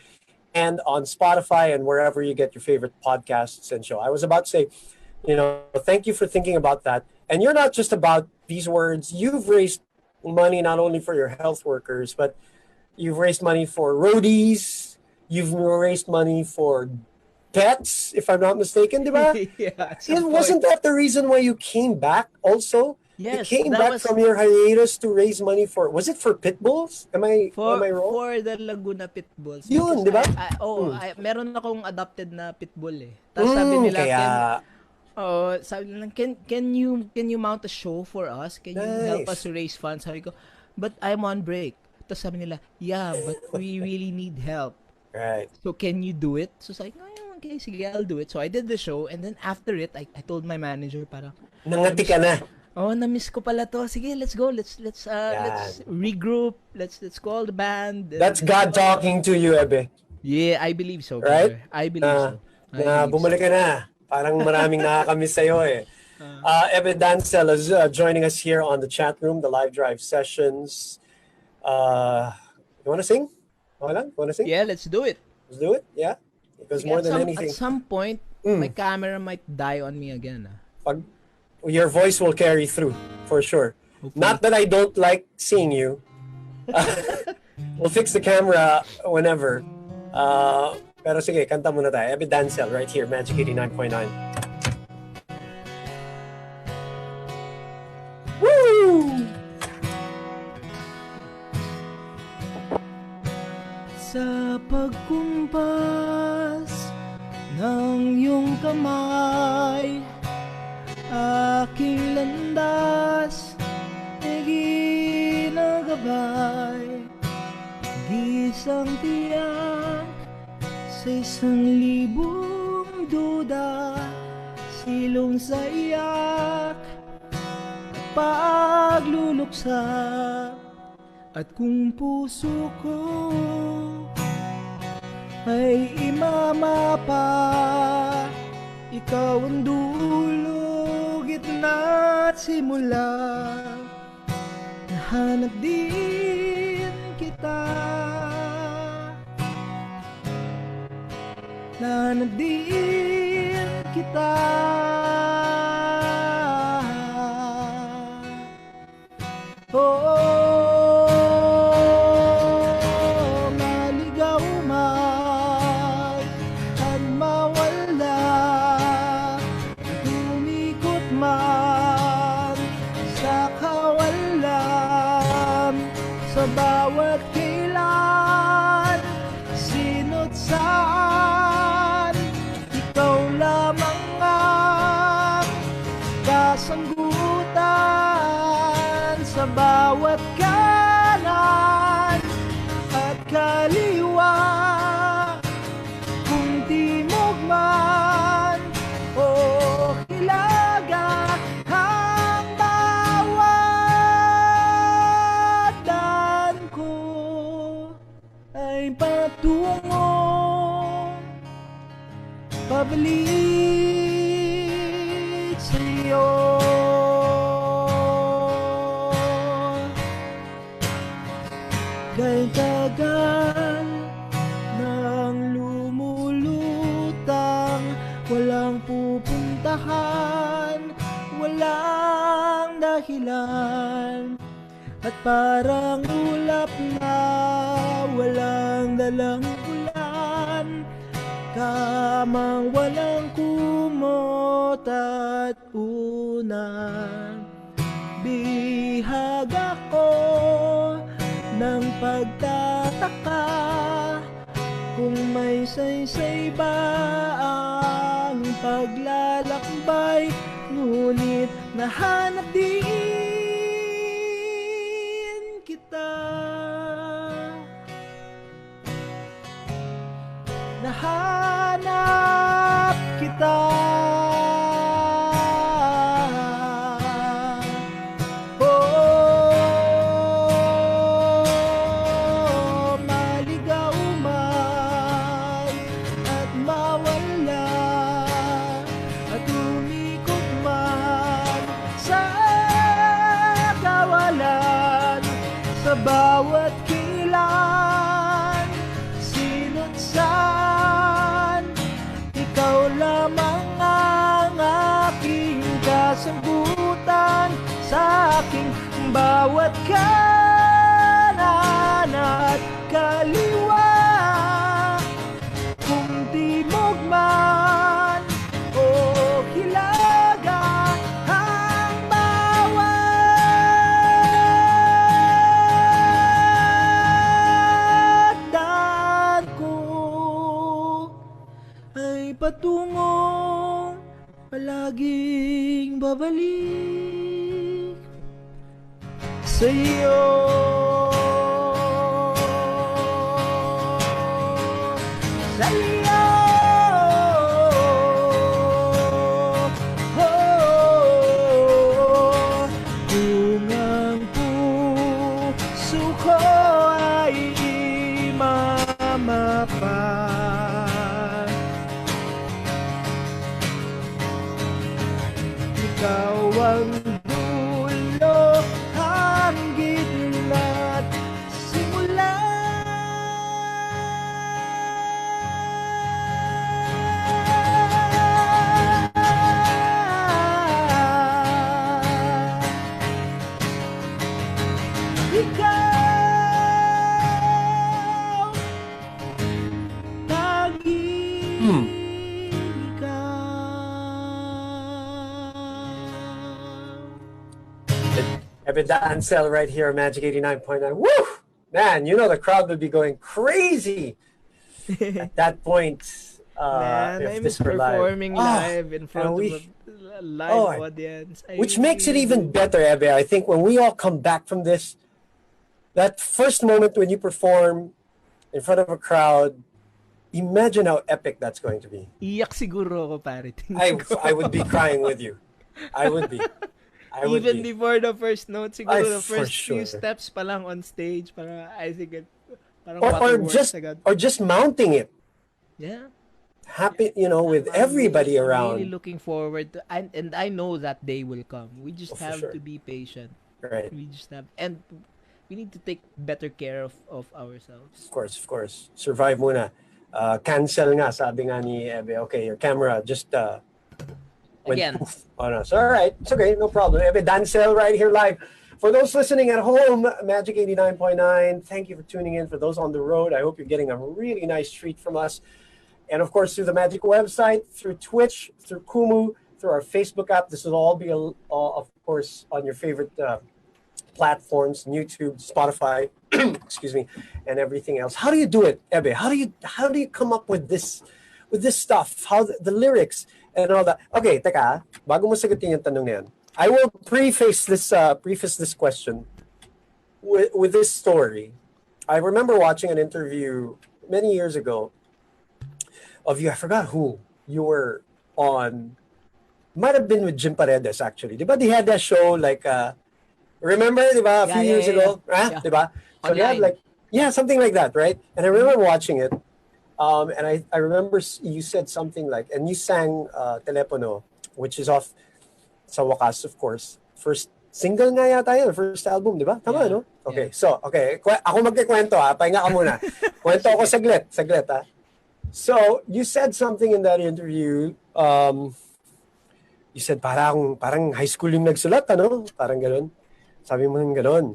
and on Spotify and wherever you get your favorite podcasts and show. I was about to say, thank you for thinking about that. And you're not just about these words. You've raised money not only for your health workers, but you've raised money for roadies. You've raised money for pets, if I'm not mistaken, diba? Yeah. Wasn't that the reason why you came back also? Yes, you came back from your hiatus to raise money for, was it for pit bulls? Am I wrong? For the Laguna pit bulls. Yun, di ba? Meron akong adopted na pit bull eh. Tapos sabi nila, sabi nila, can you mount a show for us? Can you help us raise funds? Sabi ko, but I'm on break. Tapos sabi nila, yeah, but we really need help. Right. So can you do it? So sabi ko, okay, sige, I'll do it. So I did the show, and then after it, I told my manager, parang, nangati ka na. Na-miss ko pala to. Sige, let's go. Let's regroup. Let's call the band. That's God talking to you, Ebe. Yeah, I believe so. Right? I believe so. Bumalik ka na. Parang maraming nakakamiss sa'yo eh. Ebe Dancel is joining us here on the chat room, the live drive sessions. You want to sing? You want to sing? Yeah, let's do it. Let's do it? Yeah? Because more than anything. At some point, my camera might die on me again. Your voice will carry through, for sure. Okay. Not that I don't like seeing you. We'll fix the camera whenever. Pero sige, kanta muna tayo. Ebe Dancel right here, Magic 89.9. Woo! Sa pagkumpas ng iyong kamay, aking landas ay ginagabay, gisang tiyak sa 1,000 duda, silong sa iyak at pagluluksa. At kung puso ko ay imamapa, ikaw ang dulo, gitna at simula. Nahanap din kita, nahanap din kita. Maligaw man at mawala, umikot man sa kawalan, sa bawat kailan, sino't saan, ikaw lamang ang kasanggutan. Sa bawat kanan at kaliwa, kung timog man o hilaga, ang bawat daan ko ay patungo pabalik sa'yo. Kay tagal nang lumulutang, walang pupuntahan, walang dahilan, at parang ulap na walang dalang ulan, kamang walang kumot at unan. Bihag ako ng pagtataka, kung may saysay ba ang paglalakbay, ngunit nahanap din kita, nahanap kita. Sa bawat kilan, sino't saan, ikaw lamang ang aking kasagutan. Sa aking bawat kanan at kaliwa, kung timog man o hilaga, ang bawat daan ko ay patungong palaging babalik sa'yo. Sa'yo. Kung ang puso ko ay imamapa, ikaw ang dulo, ang gitna't simula. Ikaw, tanging Ebe Dancel right here, Magic 89.9. Woo! Man, you know the crowd would be going crazy at that point. Man, If I this miss were live. performing live in front of a live audience. Which makes it even better, Ebe. I think when we all come back from this, that first moment when you perform in front of a crowd, Imagine how epic that's going to be. Iyak siguro ako, pare. I would be crying with you. I would be. I would Even be. before the first note, I siguro the for first few sure. steps pa lang on stage, para I think parang Or waterworks agad. just mounting it. Yeah. Happy, with everybody I'm around. really looking forward to, and I know that day will come. We just For have sure. to be patient. Right. We just have, and we need to take better care of ourselves. Of course. Survive muna. Cancel nga, sabi nga ni Ebe. Okay, your camera just went Again. poof on us. All right, it's okay, no problem. Ebe Dancel right here live. For those listening at home, Magic 89.9, thank you for tuning in. For those on the road, I hope you're getting a really nice treat from us. And of course, through the Magic website, through Twitch, through Kumu, through our Facebook app. This will all be, of course, on your favorite platforms, YouTube, Spotify, excuse me, and everything else. How do you do it, Ebe? How do you come up with this stuff? How the lyrics and all that? Okay, teka, bago mo sagutin yung tanong na yan, I will preface this question with this story. I remember watching an interview many years ago of you. I forgot who you were on. Might have been with Jim Paredes, actually. Diba they had that show like remember, diba, a few years ago? Yeah. Diba? So they had Online. something like that, right? And I remember watching it. And I remember you said something like, and you sang Telepono, which is off sa wakas, of course. First single nga yata yun, first album, di ba? Tama, Yeah. no? Okay, so, ako magkikwento ha, pahinga ka muna. Kwento ako saglit ha. So, you said something in that interview, you said parang high school yung nagsulat, ano? Parang gano'n. Sabi mo ng gano'n.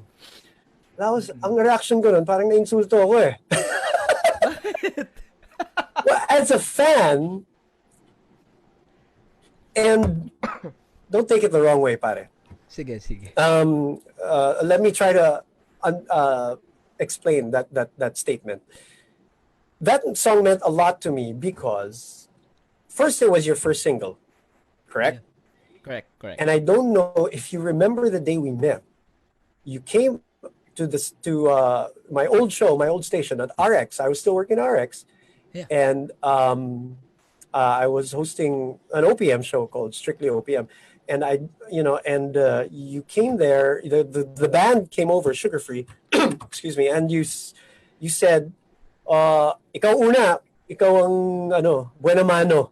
Ang reaction ko nun, parang na-insulto ako eh. Well, as a fan, and don't take it the wrong way, pare. Sige. Let me try to explain that statement. That song meant a lot to me because first it was your first single, correct? Yeah. Correct. And I don't know if you remember the day we met. You came to my old show, my old station at RX. I was still working at RX, Yeah. and I was hosting an OPM show called Strictly OPM. And you came there. The band came over, Sugar Free, excuse me. And you said, ikaw una, ikaw ang buena mano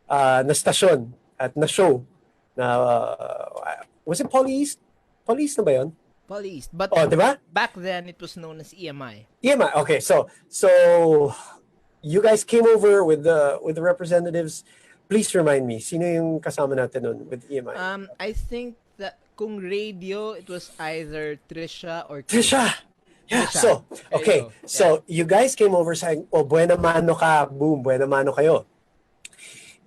na stasyon at na show na was it Poly East na ba yun? Poly East. But diba? back then it was known as EMI. EMI. Okay, so you guys came over with the representatives. Please remind me, sino yung kasama natin nun with EMI? I think that kung radio, it was either Trisha or Trisha! Yeah, Trisha. so, okay. There you go. So, you guys came over saying, buena mano ka, boom, buena mano kayo.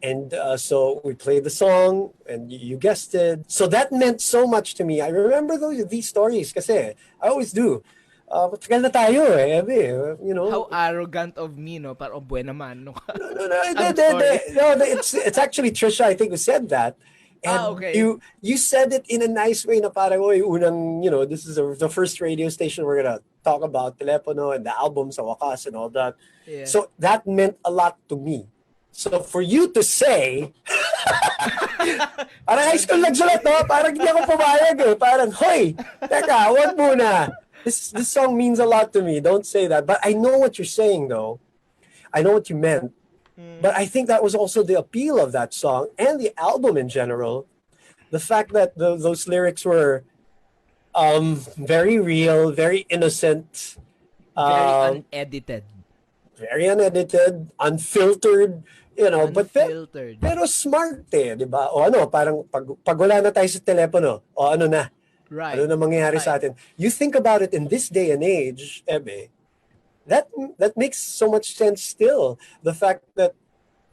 And so, we played the song, and you guessed it. So, that meant so much to me. I remember these stories kasi I always do. Matagal na tayo eh, How arrogant of me, no? Parang buena mano ka. No, it's actually Trisha, I think, who said that. And okay. you said it in a nice way na parang, unang, this is the first radio station we're gonna talk about Telepono and the album sa wakas and all that. Yeah. So that meant a lot to me. So for you to say, parang high school nagsulat, no? Parang hindi ako pumayag eh. Parang, hoy, teka, wag muna. This song means a lot to me. Don't say that. But I know what you're saying, though. I know what you meant. But I think that was also the appeal of that song and the album in general. The fact that those lyrics were very real, very innocent. Very unedited. Very unedited, unfiltered, Unfiltered. pero smart eh, di ba? O parang pag wala na tayo sa telepono, o na? Right. Ano na mangyayari sa atin? You think about it in this day and age, Ebe, that makes so much sense still. The fact that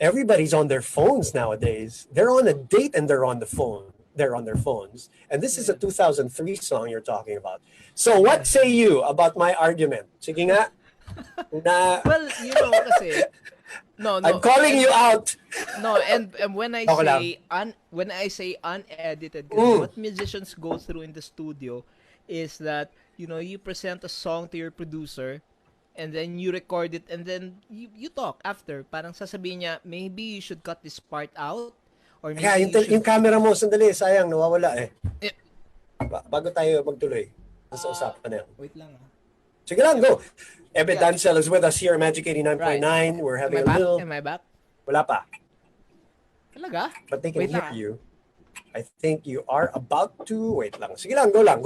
everybody's on their phones nowadays. They're on a date and they're on the phone. They're on their phones. And this is a 2003 song you're talking about. So what say you about my argument? Sige nga. Well, kasi no. I'm calling you out. No, and when I say unedited, what musicians go through in the studio is that you present a song to your producer, and then you record it, and then you talk after. Parang sasabihin niya, maybe you should cut this part out, or Kaya maybe you should... yung camera mo, sandali, sayang, nawawala eh. Eh, Bago tayo magtuloy, sa usapan na yan. wait lang Sige lang, go. Ebe Yeah. Dancel is with us here at Magic 89.9. We're having a little... Am I back? Wala pa. Talaga? But they can Wait hear lang, you. I think you are about to... Wait lang. Sige lang, go lang.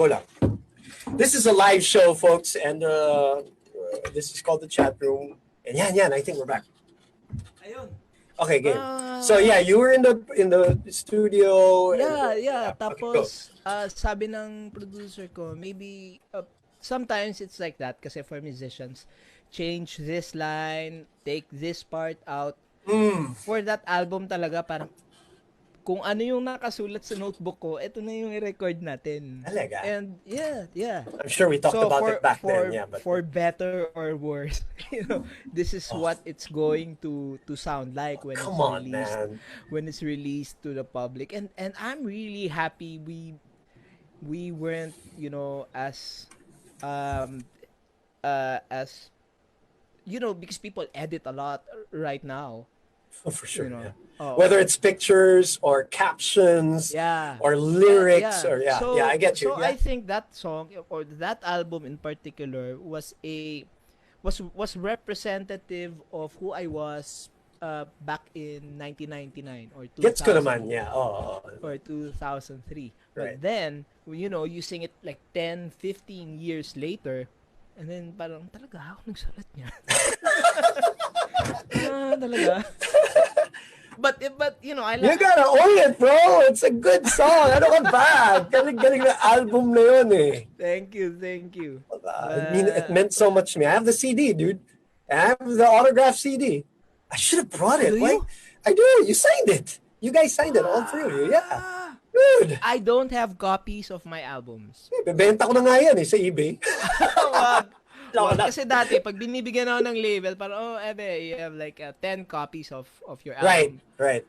This is a live show, folks, and this is called the chat room. And yan, I think we're back. Ayun. Okay, game. So yeah, you were in the studio. Yeah. Okay, Tapos, sabi ng producer ko, maybe sometimes it's like that kasi for musicians, change this line, take this part out. For that album talaga, parang kung ano yung nakasulat sa notebook ko, ito na yung i-record natin. Talaga? And yeah. I'm sure we talked about it back then. Yeah, but for better or worse, this is what it's going to sound like when come it's on, released. man. When it's released to the public, and I'm really happy we weren't, as because people edit a lot right now. Oh, for sure. You know. Yeah. Oh. Whether it's pictures or captions, or lyrics, or I get you. So I think that song or that album in particular was representative of who I was back in 1999 or 2000. Gets ko naman, yeah. Oh. Or 2003. But Right. then, you sing it like 10, 15 years later, and then parang talaga ako nagsulat niya. Talaga. But I like... You gotta own it, bro. It's a good song. Ano ka ba? Galing na album na yun eh. Thank you. I mean, it meant so much to me. I have the CD, dude. I have the autographed CD. I should have brought it. Do you? I do. You signed it. You guys signed it, all three of you. Yeah. Dude. I don't have copies of my albums. Bebenta ko na nga yan sa eBay. Wag. Kasi dati, pag binibigyan ako ng label, parang, Ebe, you have like 10 copies of your album. Right.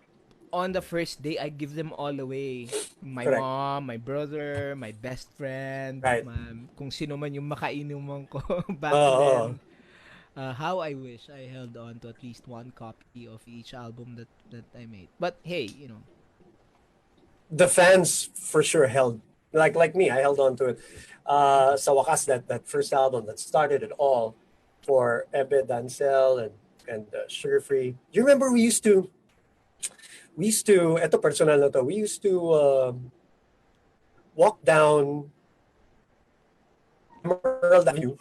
On the first day, I give them all away. My Correct. mom, my brother, my best friend, Right. kung sino man yung makainuman ko back Oo. then. How I wish I held on to at least one copy of each album that I made. But hey, The fans for sure held, like me, I held on to it. Sa wakas, that first album that started it all for Ebe Dancel and Sugar Free. Do you remember we used to, eto personal na to, we used to walk down Emerald Avenue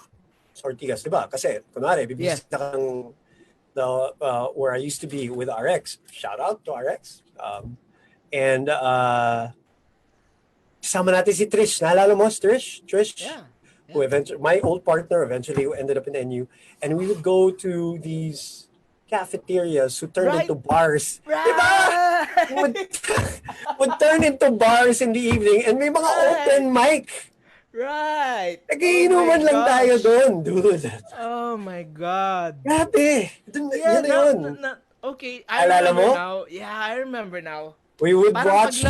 sa Ortigas, di ba? Kasi, kunwari, bibisita kang where I used to be with RX. Shout out to RX. And kasama natin si Trish. Naalala mo, Trish? Yeah. Who eventually, my old partner eventually ended up in NU. And we would go to these cafeterias who turned Right. into bars. Right. Diba? would turn into bars in the evening and may mga open mic. Right. Nagiinuman lang tayo doon, dude. Oh my God. Grabe. Yun na yun. Okay, I Alala remember mo? now. Yeah, I remember now. We would watch.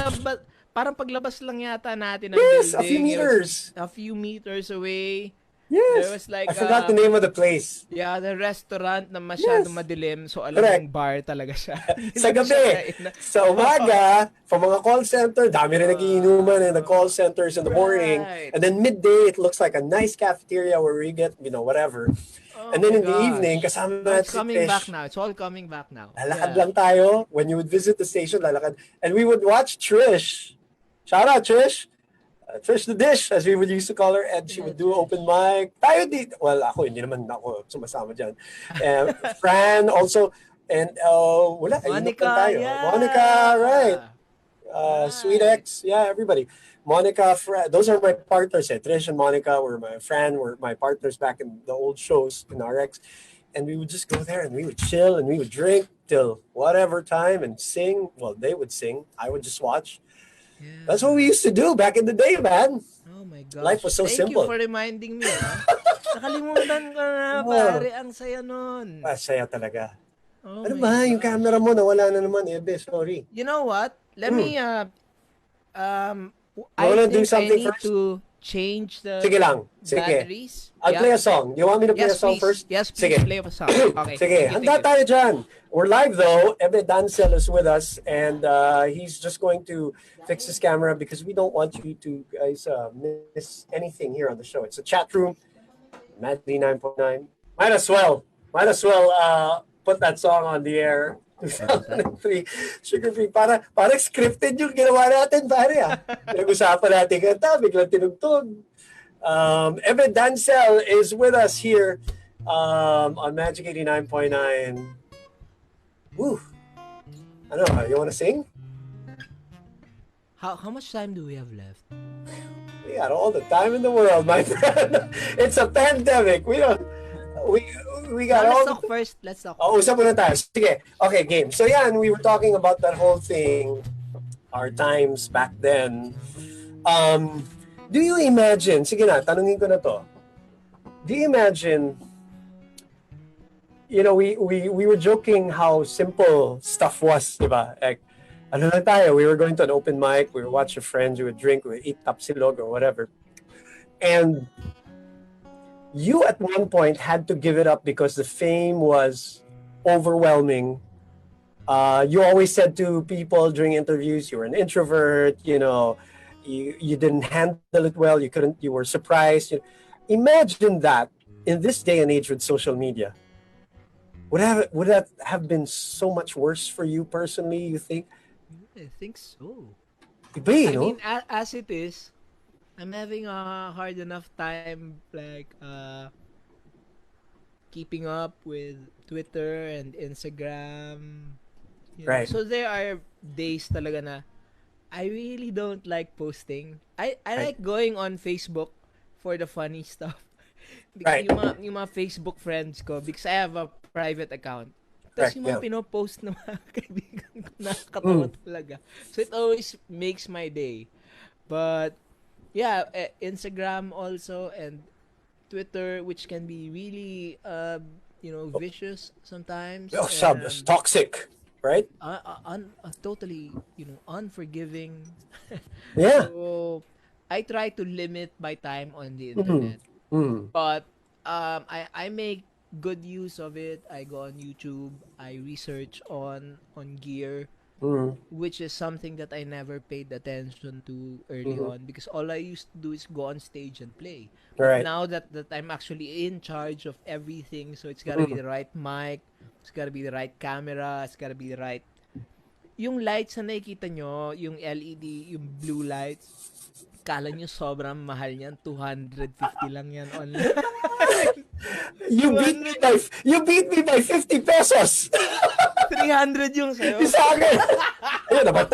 Parang paglabas lang yata natin ng Yes, building. a few meters. A few meters away. Yes. There was like, I forgot the name of the place. Yeah, the restaurant na masyadong madilim. So, alam Correct. mong bar talaga siya. Sa gabi, sa umaga, for mga call center, dami rin nagiinuman in the call centers in the morning. Right. And then midday, it looks like a nice cafeteria where we get, whatever. And then in the evening, kasama natin It's si coming Trish. back now. It's all coming back now. Lalakad lang tayo. When you would visit the station, lalakad. And we would watch Trish. Shout out, Trish. Trish the Dish, as we would used to call her, and she would do open mic. Tayo di, well, ako, hindi naman ako sumasama dyan. Fran also, and wala, Monica, tayo. yeah. Monica, right. Sweet X, yeah, everybody. Monica, those are my partners. Trish and Monica were my partners back in the old shows in RX. And we would just go there and we would chill and we would drink till whatever time and sing. Well, they would sing. I would just watch. Yeah. That's what we used to do back in the day, man. Oh my gosh. Life was so simple. Thank you for reminding me. Nakalimutan ko na, pare. Ang saya nun. Saya talaga. Oh ano ba? Yung camera mo nawala na naman, Ebe. Sorry. You know what? Let me, I wanna think do something I need first? change the Sige lang. Sige. batteries? I'll play a song. You want me to play a Yes, song please. first? Yes, please Sige. play a song. Okay. Sige, handa tayo dyan. We're live though. Ebe Dancel is with us and he's just going to fix his camera because we don't want you to guys miss anything here on the show. It's a chat room, Magic 9.9. Might as well put that song on the air. 2003 Sugar Free. Parang scripted yung ginawa natin, pare ah. Nag-usapan natin kanta, biglang tinugtog. Ebe Dancel is with us here on Magic 89.9. Woo! Ano, you wanna sing? How much time do we have left? We got all the time in the world, my friend. It's a pandemic. We got all. Let's talk first. Let's talk. Oh, usap muna tayo. Sige. Okay, game. So yan, we were talking about that whole thing, our times back then. Do you imagine, sige na, tanungin ko na to. Do you imagine, you know, we were joking how simple stuff was, diba? Like, ano lang tayo, we were going to an open mic, we would watch your friends, we would drink, we would eat tapsilog or whatever. And you at one point had to give it up because the fame was overwhelming. You always said to people during interviews, you were an introvert, you know, you didn't handle it well, you were surprised. Imagine that in this day and age with social media. Would that have been so much worse for you personally, you think? I think so. Iba, I no? mean, as it is, I'm having a hard enough time like keeping up with Twitter and Instagram. You know? Right. So there are days talaga na I really don't like posting. I like going on Facebook for the funny stuff. Because Right. yung mga Facebook friends ko, because I have a private account. Tapos yung mga pinopost ng mga kaibigan ko, nakakatawa talaga. So it always makes my day. But yeah, Instagram also and Twitter, which can be really, vicious sometimes. Oh, toxic, right? Totally, unforgiving. Yeah. So I try to limit my time on the internet. But I make good use of it. I go on YouTube. I research on gear, which is something that I never paid attention to early on because all I used to do is go on stage and play. Right. Now that I'm actually in charge of everything, so it's gotta be the right mic, it's gotta be the right camera, it's gotta be the right. Yung lights na nakikita nyo, yung LED, yung blue lights, kala nyo sobrang mahal yan, 250 lang yan online. You beat me by 50 pesos. 300 yung sayo. Sa akin. Ayun, dapat.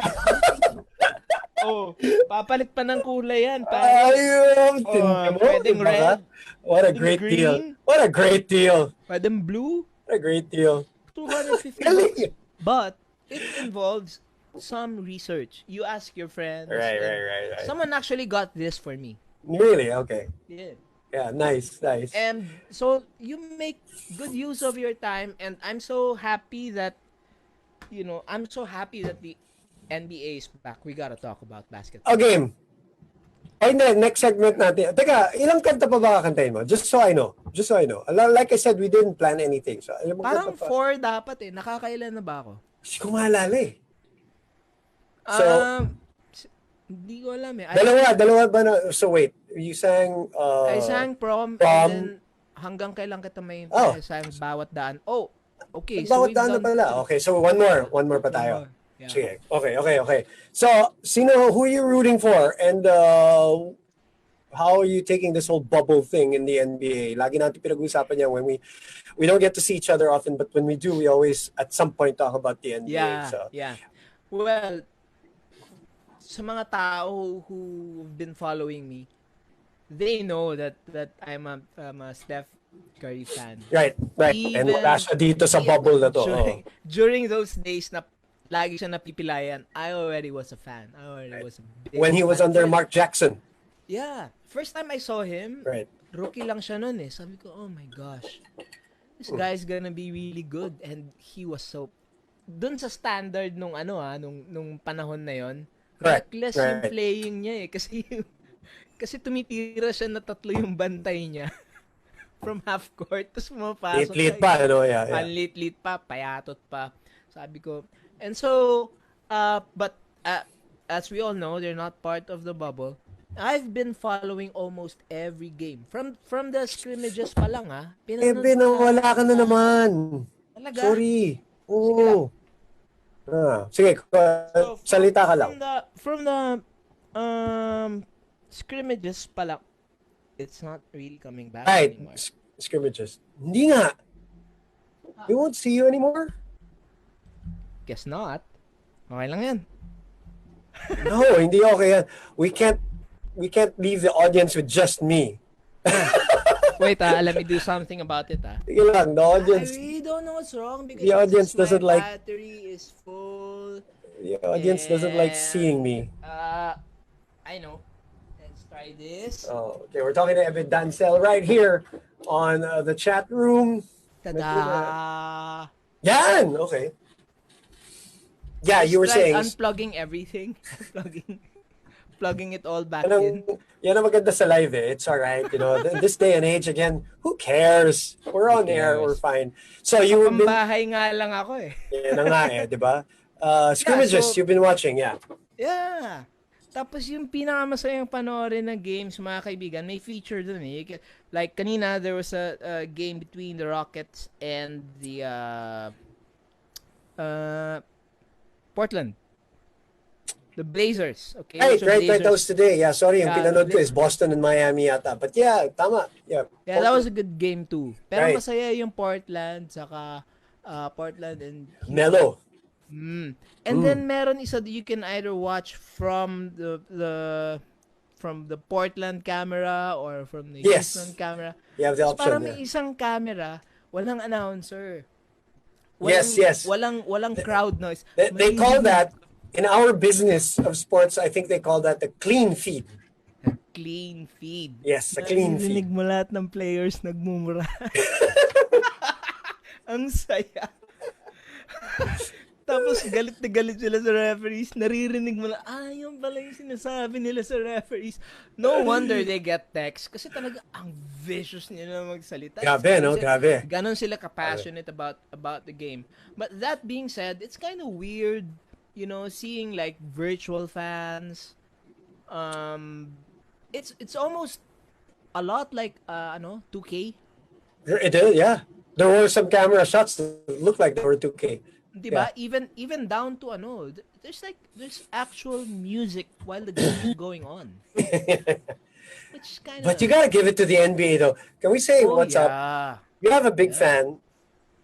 Oh, papalit pa ng kulay yan. Ayun, tingnan mo. Pwedeng diba? red. What a pwedeng great green. deal. What a great deal. Pwedeng blue. What a great deal. 250 Galing. bucks. But it involves some research. You ask your friends. Right. Someone actually got this for me. Really? Okay. Yeah. Yeah, nice. And so you make good use of your time, and I'm so happy that the NBA is back. We gotta talk about basketball. Okay. Ay, next segment natin. Teka, ilang kanta pa ba kakantahin mo? Just so I know. Like I said, we didn't plan anything. So, Parang 4 dapat eh. Nakakailan na ba ako? Hindi ko maalala eh. So, hindi ko alam eh. dalawa ba na? So wait, you sang... I sang prom, and then hanggang kailan kita may I sang bawat daan. Oh, okay. So bawat daan na pala. Okay, so one more pa tayo. Yeah. Sige. Okay. So, who are you rooting for? And how are you taking this whole bubble thing in the NBA? Lagi natin pinag-uusapan yan when we don't get to see each other often, but when we do, we always at some point talk about the NBA. Yeah. Well, sa mga tao who've been following me, they know that I'm a Steph Curry fan. Right. And wala siya dito sa bubble na to. During those days na lagi siya napipilayan, I already was a fan. Was a big when he was fan. under Mark Jackson. Yeah. First time I saw him, right. Rookie lang siya nun eh. Sabi ko, oh my gosh. This guy's gonna be really good. And he was so... Dun sa standard nung panahon na yon, reckless yung playing niya eh. Kasi Kasi tumitira siya na 3 yung bantay niya from half court. Tapos pumapasok Lit-lit siya. pa, ano? Yeah, yeah. Ang lit-lit pa, payatot pa. Sabi ko. And so, but as we all know, they're not part of the bubble. I've been following almost every game. From the scrimmages pa lang, pinanood ko Nawala ka na naman. Talaga? Sorry. Sige lang. Oo. Sige, So, salita ka lang. From the scrimmages pa lang, it's not really coming back Right, anymore. scrimmages. Hindi nga. We won't see you anymore. Guess not. Okay lang yan. No, hindi okay yan. We can't leave the audience with just me. Wait, let me do something about it. Sige lang, the I audience, really don't know what's wrong because The audience since doesn't my like- battery is full. the audience doesn't like seeing me. I know. Let's try this. Oh, okay, we're talking to Ebe Dancel right here on the chat room. Tada! Yan! Okay. Yeah, you were Like saying. unplugging everything. plugging it all back in. Yan ang maganda sa live eh. It's alright, you know. In this day and age, again, who cares? We're on air, we're fine. So you've been... Pambahay nga lang ako eh. Yan na nga eh, di ba? Scrimmages, so- you've been watching, yeah. Yeah. Tapos yung pinakamasayang panoorin na games, mga kaibigan, may feature dun eh. Like kanina, there was a game between the Rockets and the Portland. The Blazers. Okay? Right, So right, that was today. Yeah, sorry, yung Yeah, pinanood ko is Boston and Miami yata. But yeah, tama. Yeah, Yeah, that was a good game too. Pero Right. masaya yung Portland, saka Portland and Mellow. And then meron isa that you can either watch from the from the Portland camera or from the Yes. Houston camera. You have the So option. parang may Yeah. isang camera, walang announcer. Yes. Walang crowd noise. They call that, in our business of sports, I think they call that the clean feed. clean feed. Yes, a clean Naririnig feed. mo lahat ng players nagmumura. Ang saya. Tapos galit na galit sila sa referees. Naririnig mo na, yun pala yung sinasabi nila sa referees. No wonder they get text. Kasi talaga, ang vicious nila magsalita. Grabe, no? Grabe. Ganon sila ka-passionate about the game. But that being said, it's kind of weird, you know, seeing like virtual fans. It's almost a lot like 2K. It is, yeah. There were some camera shots that looked like they were 2K. Diba? Even down to there's actual music while the game is going on. Which kind of But you gotta give it to the NBA though. Can we say what's up? You have a big fan.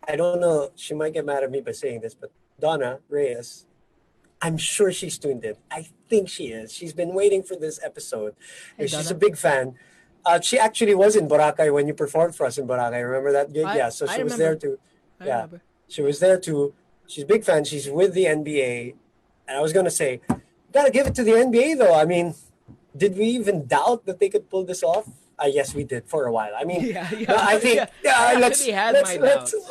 I don't know. She might get mad at me by saying this, but Donna Reyes, I'm sure she's tuned in. I think she is. She's been waiting for this episode. Hey, She's Donna. a big fan. She actually was in Boracay when you performed for us in Boracay. Remember that gig? Yeah. So she was there too. I Yeah. remember. She was there too. She's a big fan. She's with the NBA. And I was gonna say, gotta give it to the NBA though. I mean, did we even doubt that they could pull this off? Yes, we did for a while. I mean, Yeah, I think I let's actually had my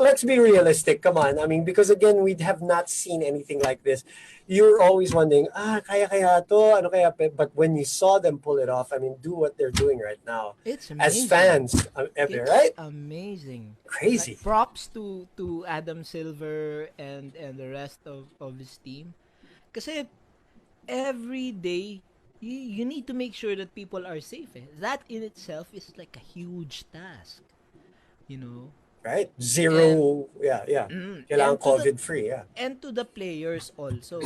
let's be realistic. Come on. I mean, because again, we have not seen anything like this. You're always wondering, kaya to, ano kaya? But when you saw them pull it off, I mean, do what they're doing right now. It's As amazing. fans, It's right? amazing. Crazy. Like, props to Adam Silver and the rest of his team. Kasi every day you need to make sure that people are safe. That in itself is like a huge task. You know? Right? Zero. Yeah. Kailangan And to the- COVID-free. Yeah. And to the players also.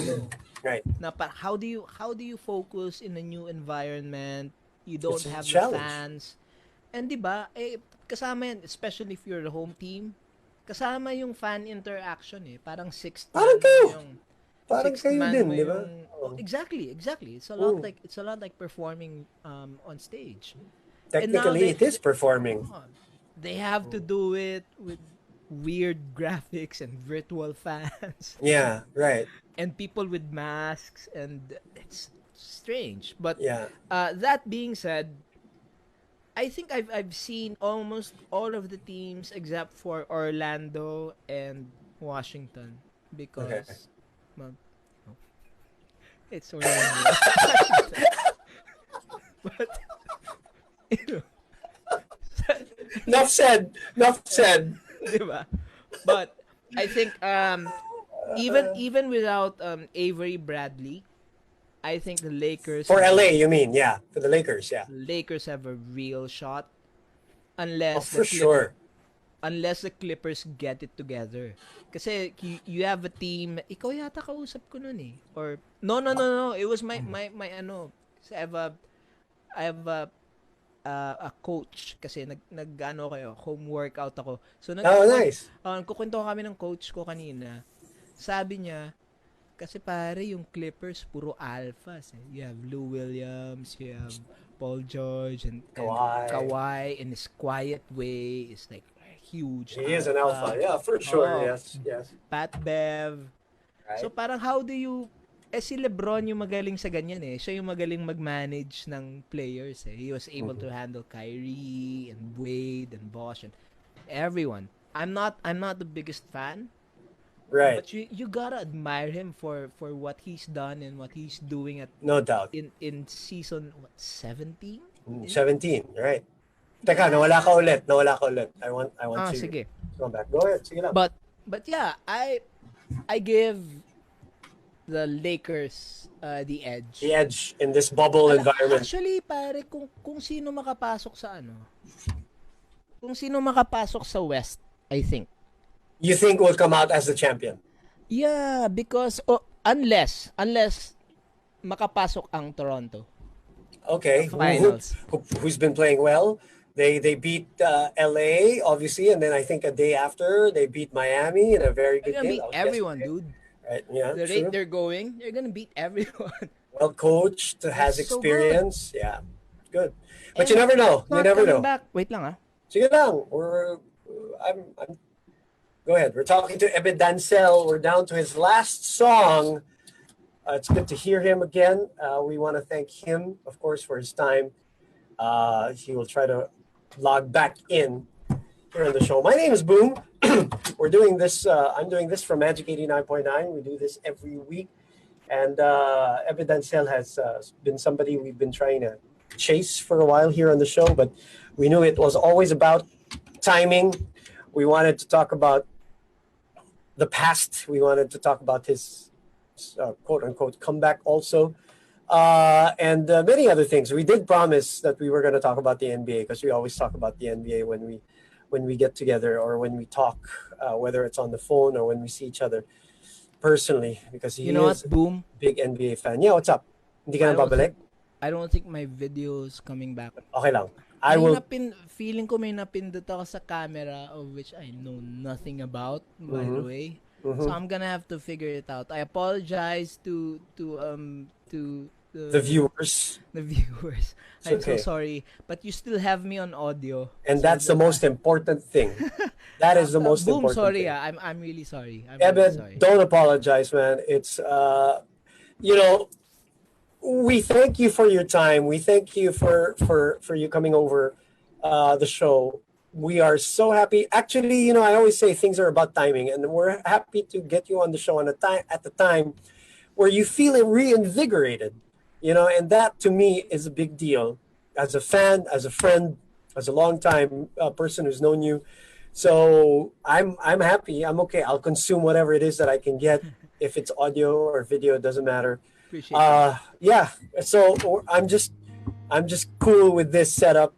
Right. Na how do you focus in a new environment? You don't It's a have the challenge. fans. And 'di ba, kasama yan, especially if you're the home team, kasama yung fan interaction eh. Parang sixth Parang man kayo. mo yung Parang sixth kayo man din, mo di ba? yung- exactly. It's a lot like performing on stage. Technically, And now it is performing. They have to do it with weird graphics and virtual fans. Yeah, right. And people with masks, and it's strange. But Yeah. that being said, I think I've seen almost all of the teams except for Orlando and Washington because well, no, it's Orlando. but You know? Enough said. Enough said. Diba? But I think even without Avery Bradley, I think the Lakers For have LA, you mean? Yeah, for the Lakers. Yeah. Lakers have a real shot Oh, unless for sure. unless the Clippers get it together. Kasi you have a team, ikaw yata kausap ko nun eh. Or no, it was my ano. Kasi I have a coach kasi nag kayo, home workout ako. So Oh, nice. nagkukwento kami ng coach ko kanina. Sabi niya, kasi pare yung Clippers puro alphas eh. You have Lou Williams, you have Paul George and Kawhi in his quiet way is like huge. He is an alpha. Yeah, for sure. Oh, Yes. Pat Bev. Right. So parang how do you si LeBron yung magaling sa ganyan eh. Siya yung magaling mag-manage ng players eh. He was able to handle Kyrie and Wade and Bosh and everyone. I'm not the biggest fan. Right. But you gotta admire him for what he's done and what he's doing No doubt. in season 17? 17, right. Teka, nawala ka ulit. I want to Sige. go back. Go ahead. Sige lang. But yeah, I give the Lakers the edge. The edge in this bubble environment. Actually, pare, kung sino makapasok sa kung sino makapasok sa West, I think. You think will come out as the champion? Yeah, because unless makapasok ang Toronto. Okay. Finals. Who's been playing well? They beat LA obviously, and then I think a day after they beat Miami in a very good They're game. gonna beat everyone, dude. Right? Yeah. The true. rate they're going, they're gonna beat everyone. Well coached, has So experience. Yeah. Good. But And you never know. You not never coming know. Back. Wait lang Sige lang. I'm Go ahead. We're talking to Ebe Dancel. We're down to his last song. It's good to hear him again. We want to thank him, of course, for his time. He will try to log back in here on the show. My name is Boom. We're doing this. I'm doing this from Magic 89.9. We do this every week. And Ebe Dancel has been somebody we've been trying to chase for a while here on the show, but we knew it was always about timing. We wanted to talk about the past. We wanted to talk about his quote-unquote comeback also, and many other things. We did promise that we were going to talk about the NBA because we always talk about the NBA when we get together or when we talk, whether it's on the phone or when we see each other personally, because he is Boom? a big NBA fan. Yeah, what's up? Hindi ka na babalik? I don't think my video is coming back. Okay lang. I will. Feeling ko may napindot ako sa camera of which I know nothing about, by the way. So I'm gonna have to figure it out. I apologize to the viewers. The viewers. I'm okay. so sorry, but you still have me on audio. And so that's the most important thing. That is the most Boom, important sorry. thing. I'm really sorry. Eben, sorry. don't apologize, man. It's we thank you for your time. We thank you for you coming over the show. We are so happy. Actually, I always say things are about timing, and we're happy to get you on the show at the time where you feel reinvigorated. And that to me is a big deal. As a fan, as a friend, as a longtime person who's known you. So I'm happy. I'm okay. I'll consume whatever it is that I can get. If it's audio or video, it doesn't matter. Appreciate that. Yeah. So I'm just cool with this setup.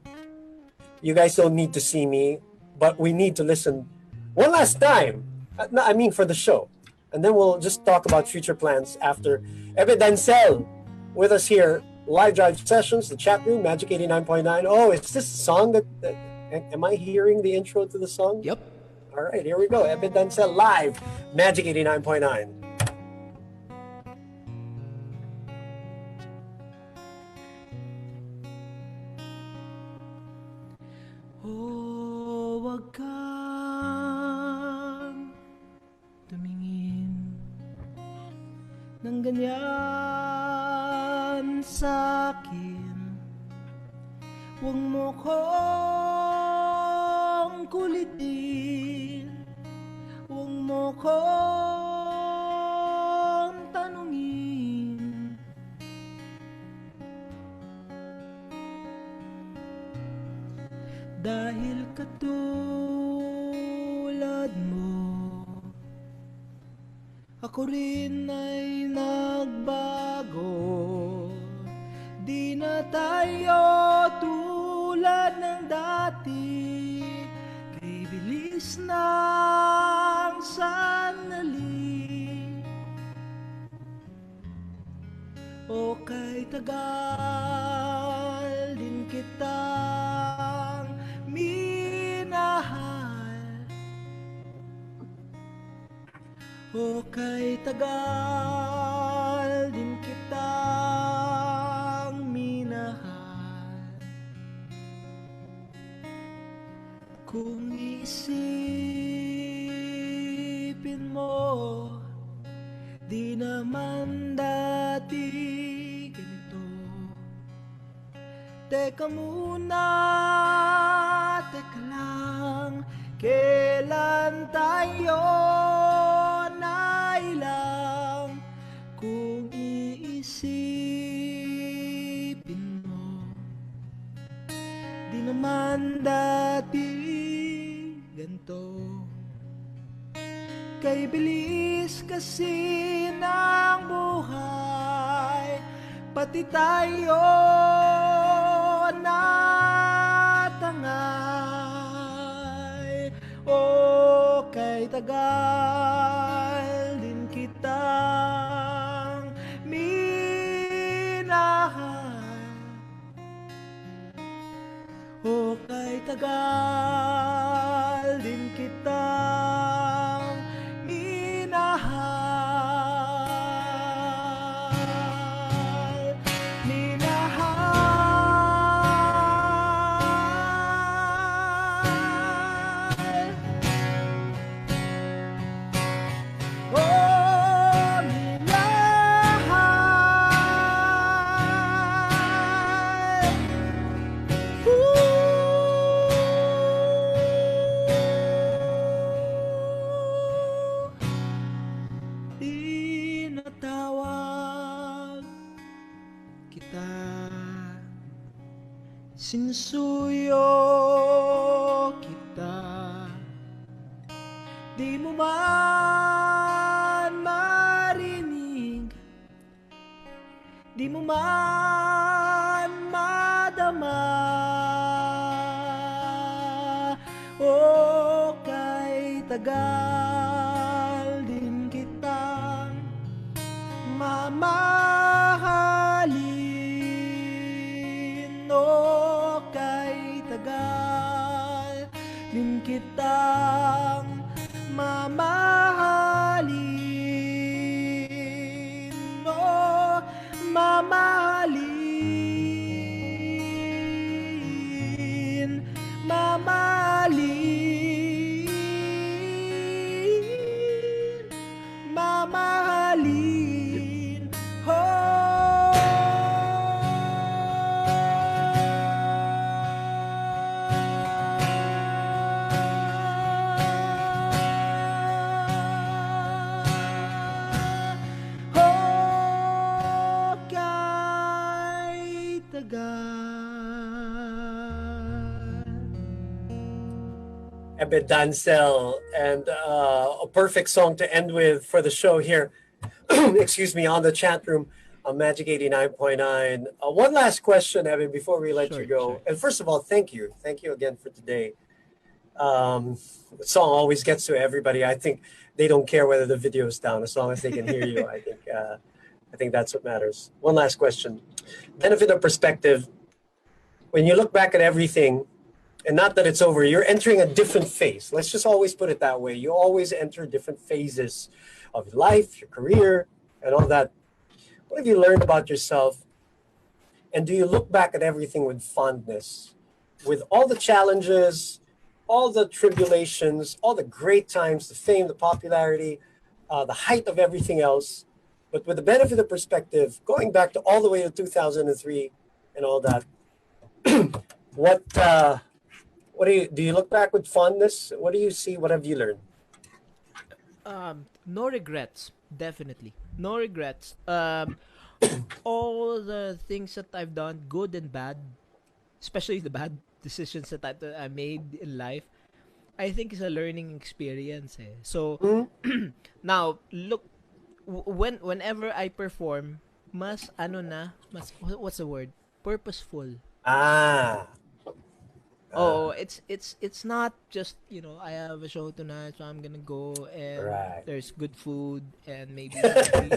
You guys don't need to see me, but we need to listen one last time. I mean for the show. And then we'll just talk about future plans after. Ebe Dancel with us here. Live drive sessions, the chat room, Magic 89.9. Oh, is this a song that am I hearing the intro to the song? Yep. All right, here we go. Ebe Dancel live, Magic 89.9. Oh, wag kang tumingin ng ganyan sa'kin. Huwag mo kong kulitin, huwag mo kong tanungin. 'Di Dahil katulad mo, ako rin ay nagbago. Di na tayo tulad ng dati, kay bilis ng sandali, o kay tagal din kitang minahal, o kay tagal din kitang minahal. Kung isipin mo, di naman dati ganito. Teka muna, teka lang, kailan tayo nailang? Kung iisipin mo, di naman dati ganito. Kay bilis kasi ng buhay, pati tayo natangay, o kay tagal din kitang minahal, o kay tagal din kitang minahal, minahal. Oh, minahal. Tinatawag kita, sinsuyo kita, di mo man marinig, di mo man madama, o kay tagal din kitang mamahalin, o kay tagal din kitang mamahalin, o mamahalin, mamahalin, mamahalin, kay tagal. Ebe Dancel, and a perfect song to end with for the show here. Excuse me, on the chat room on Magic 89.9. One last question, Ebe, before we let you go. Sure. And first of all, thank you. Thank you again for today. The song always gets to everybody. I think they don't care whether the video is down as long as they can hear you. I think that's what matters. One last question. Benefit of perspective. When you look back at everything, and not that it's over, you're entering a different phase. Let's just always put it that way. You always enter different phases of your life, your career, and all that. What have you learned about yourself? And do you look back at everything with fondness? With all the challenges, all the tribulations, all the great times, the fame, the popularity, the height of everything else, but with the benefit of perspective, going back to all the way to 2003 and all that, what do you look back with fondness? What do you see? What have you learned? No regrets, definitely. No regrets. All the things that I've done, good and bad, especially the bad decisions that I made in life, I think is a learning experience. Eh. So now look, whenever I perform, mas ano na, mas what's the word? Purposeful. Ah. Oh, it's not just, I have a show tonight, so I'm gonna go and Right. there's good food and maybe some free,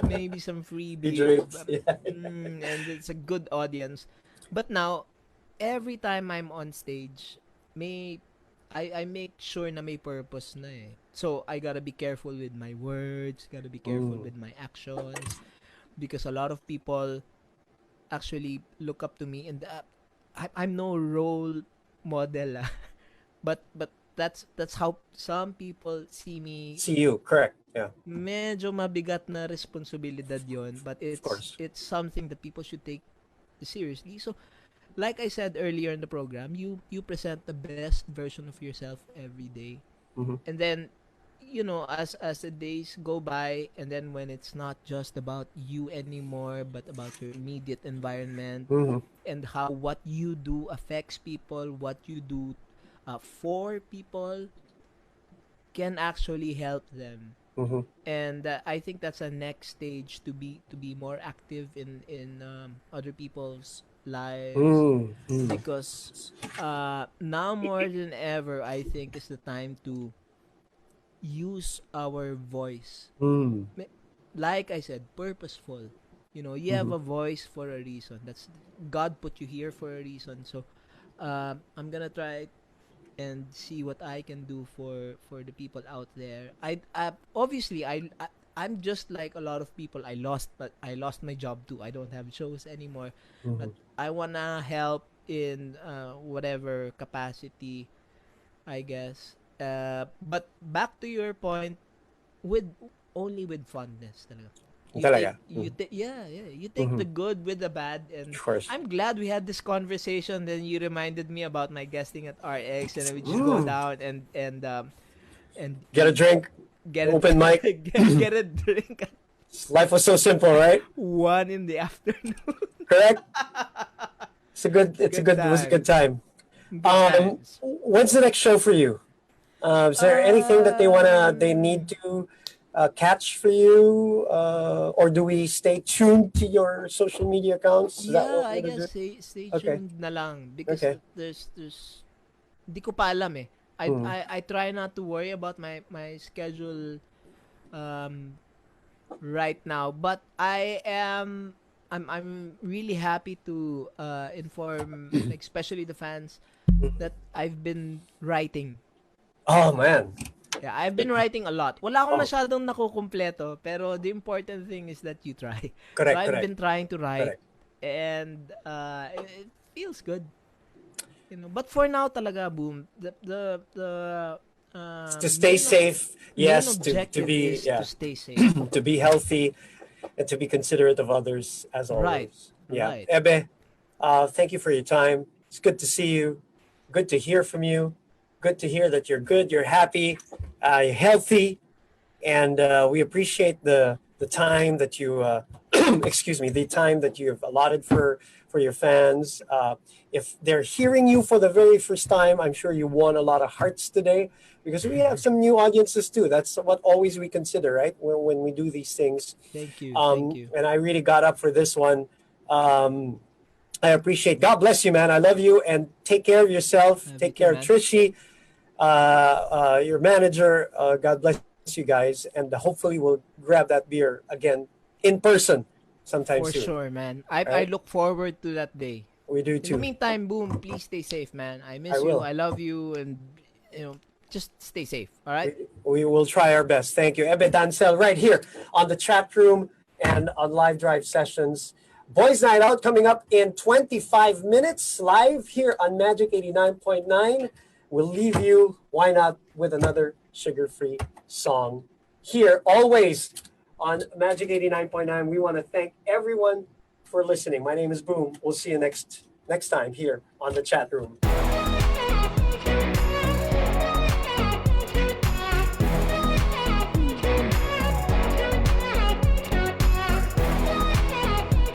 maybe some free He beer, drinks. Yeah. and it's a good audience. But now, every time I'm on stage, may I make sure na may purpose na eh. So I gotta be careful with my words, gotta be careful with my actions, because a lot of people actually look up to me, and I'm no role model, but that's how some people see me. See you, correct. Yeah, Medyo mabigat na responsibilidad yon, but of course. it's something that people should take seriously. So, like I said earlier in the program, you present the best version of yourself every day. And then, as the days go by, and then when it's not just about you anymore, but about your immediate environment, and how what you do affects people, what you do for people can actually help them. And I think that's a next stage to be more active in other people's lives, because now more than ever, I think is the time to use our voice. Like I said, purposeful. You have a voice for a reason. That's God put you here for a reason. So I'm gonna try and see what I can do for the people out there. I obviously I'm just like a lot of people. I lost my job too. I don't have shows anymore. But I wanna help in whatever capacity, I guess. But back to your point, only with fondness talaga. Talaga. You take the good with the bad, and Of course. I'm glad we had this conversation. Then you reminded me about my guesting at RX, and then we just go down and Get a drink. get Open mic. get a drink at Life was so simple, right? 1 in the afternoon. Correct. It was a good time. Good times. When's the next show for you? Is there anything that they need to catch for you, or do we stay tuned to your social media accounts? Is that what I we're gonna guess do? stay Okay. tuned na lang, because Okay. there's di ko pa alam eh. I try not to worry about my schedule right now, but I'm really happy to inform, like, especially the fans, that I've been writing. Oh man. Yeah, I've been writing a lot. Wala akong masyadong nakukumpleto, pero the important thing is that you try. Correct, So I've correct. been trying to write, Correct. and it feels good. But for now talaga, Boom, To stay safe, yes, main to objective be is to stay safe. to be healthy, and to be considerate of others as always. Right. Ebe, thank you for your time. It's good to see you. Good to hear from you. Good to hear that you're good, you're happy, you're healthy, and we appreciate the time that you excuse me, the time that you have allotted for your fans. If they're hearing you for the very first time, I'm sure you won a lot of hearts today, because we have some new audiences too. That's what always we consider, right? When we do these things. Thank you. And I really got up for this one. I appreciate. God bless you, man. I love you, and take care of yourself. Love Take you too, care of man. Trishy, your manager. God bless you guys, and hopefully we'll grab that beer again in person sometime For soon. sure, man. I Right? look forward to that day. We do In the too. meantime, Boom, please stay safe, man. I miss I you. will. I love you, and just stay safe. All right. We will try our best. Thank you, Ebe Dancel, right here on the chat room and on live drive sessions. Boys Night Out coming up in 25 minutes live here on Magic 89.9. We'll leave you, why not, with another sugar-free song here always on Magic 89.9. We want to thank everyone for listening. My name is Boom. We'll see you next time here on the chat room.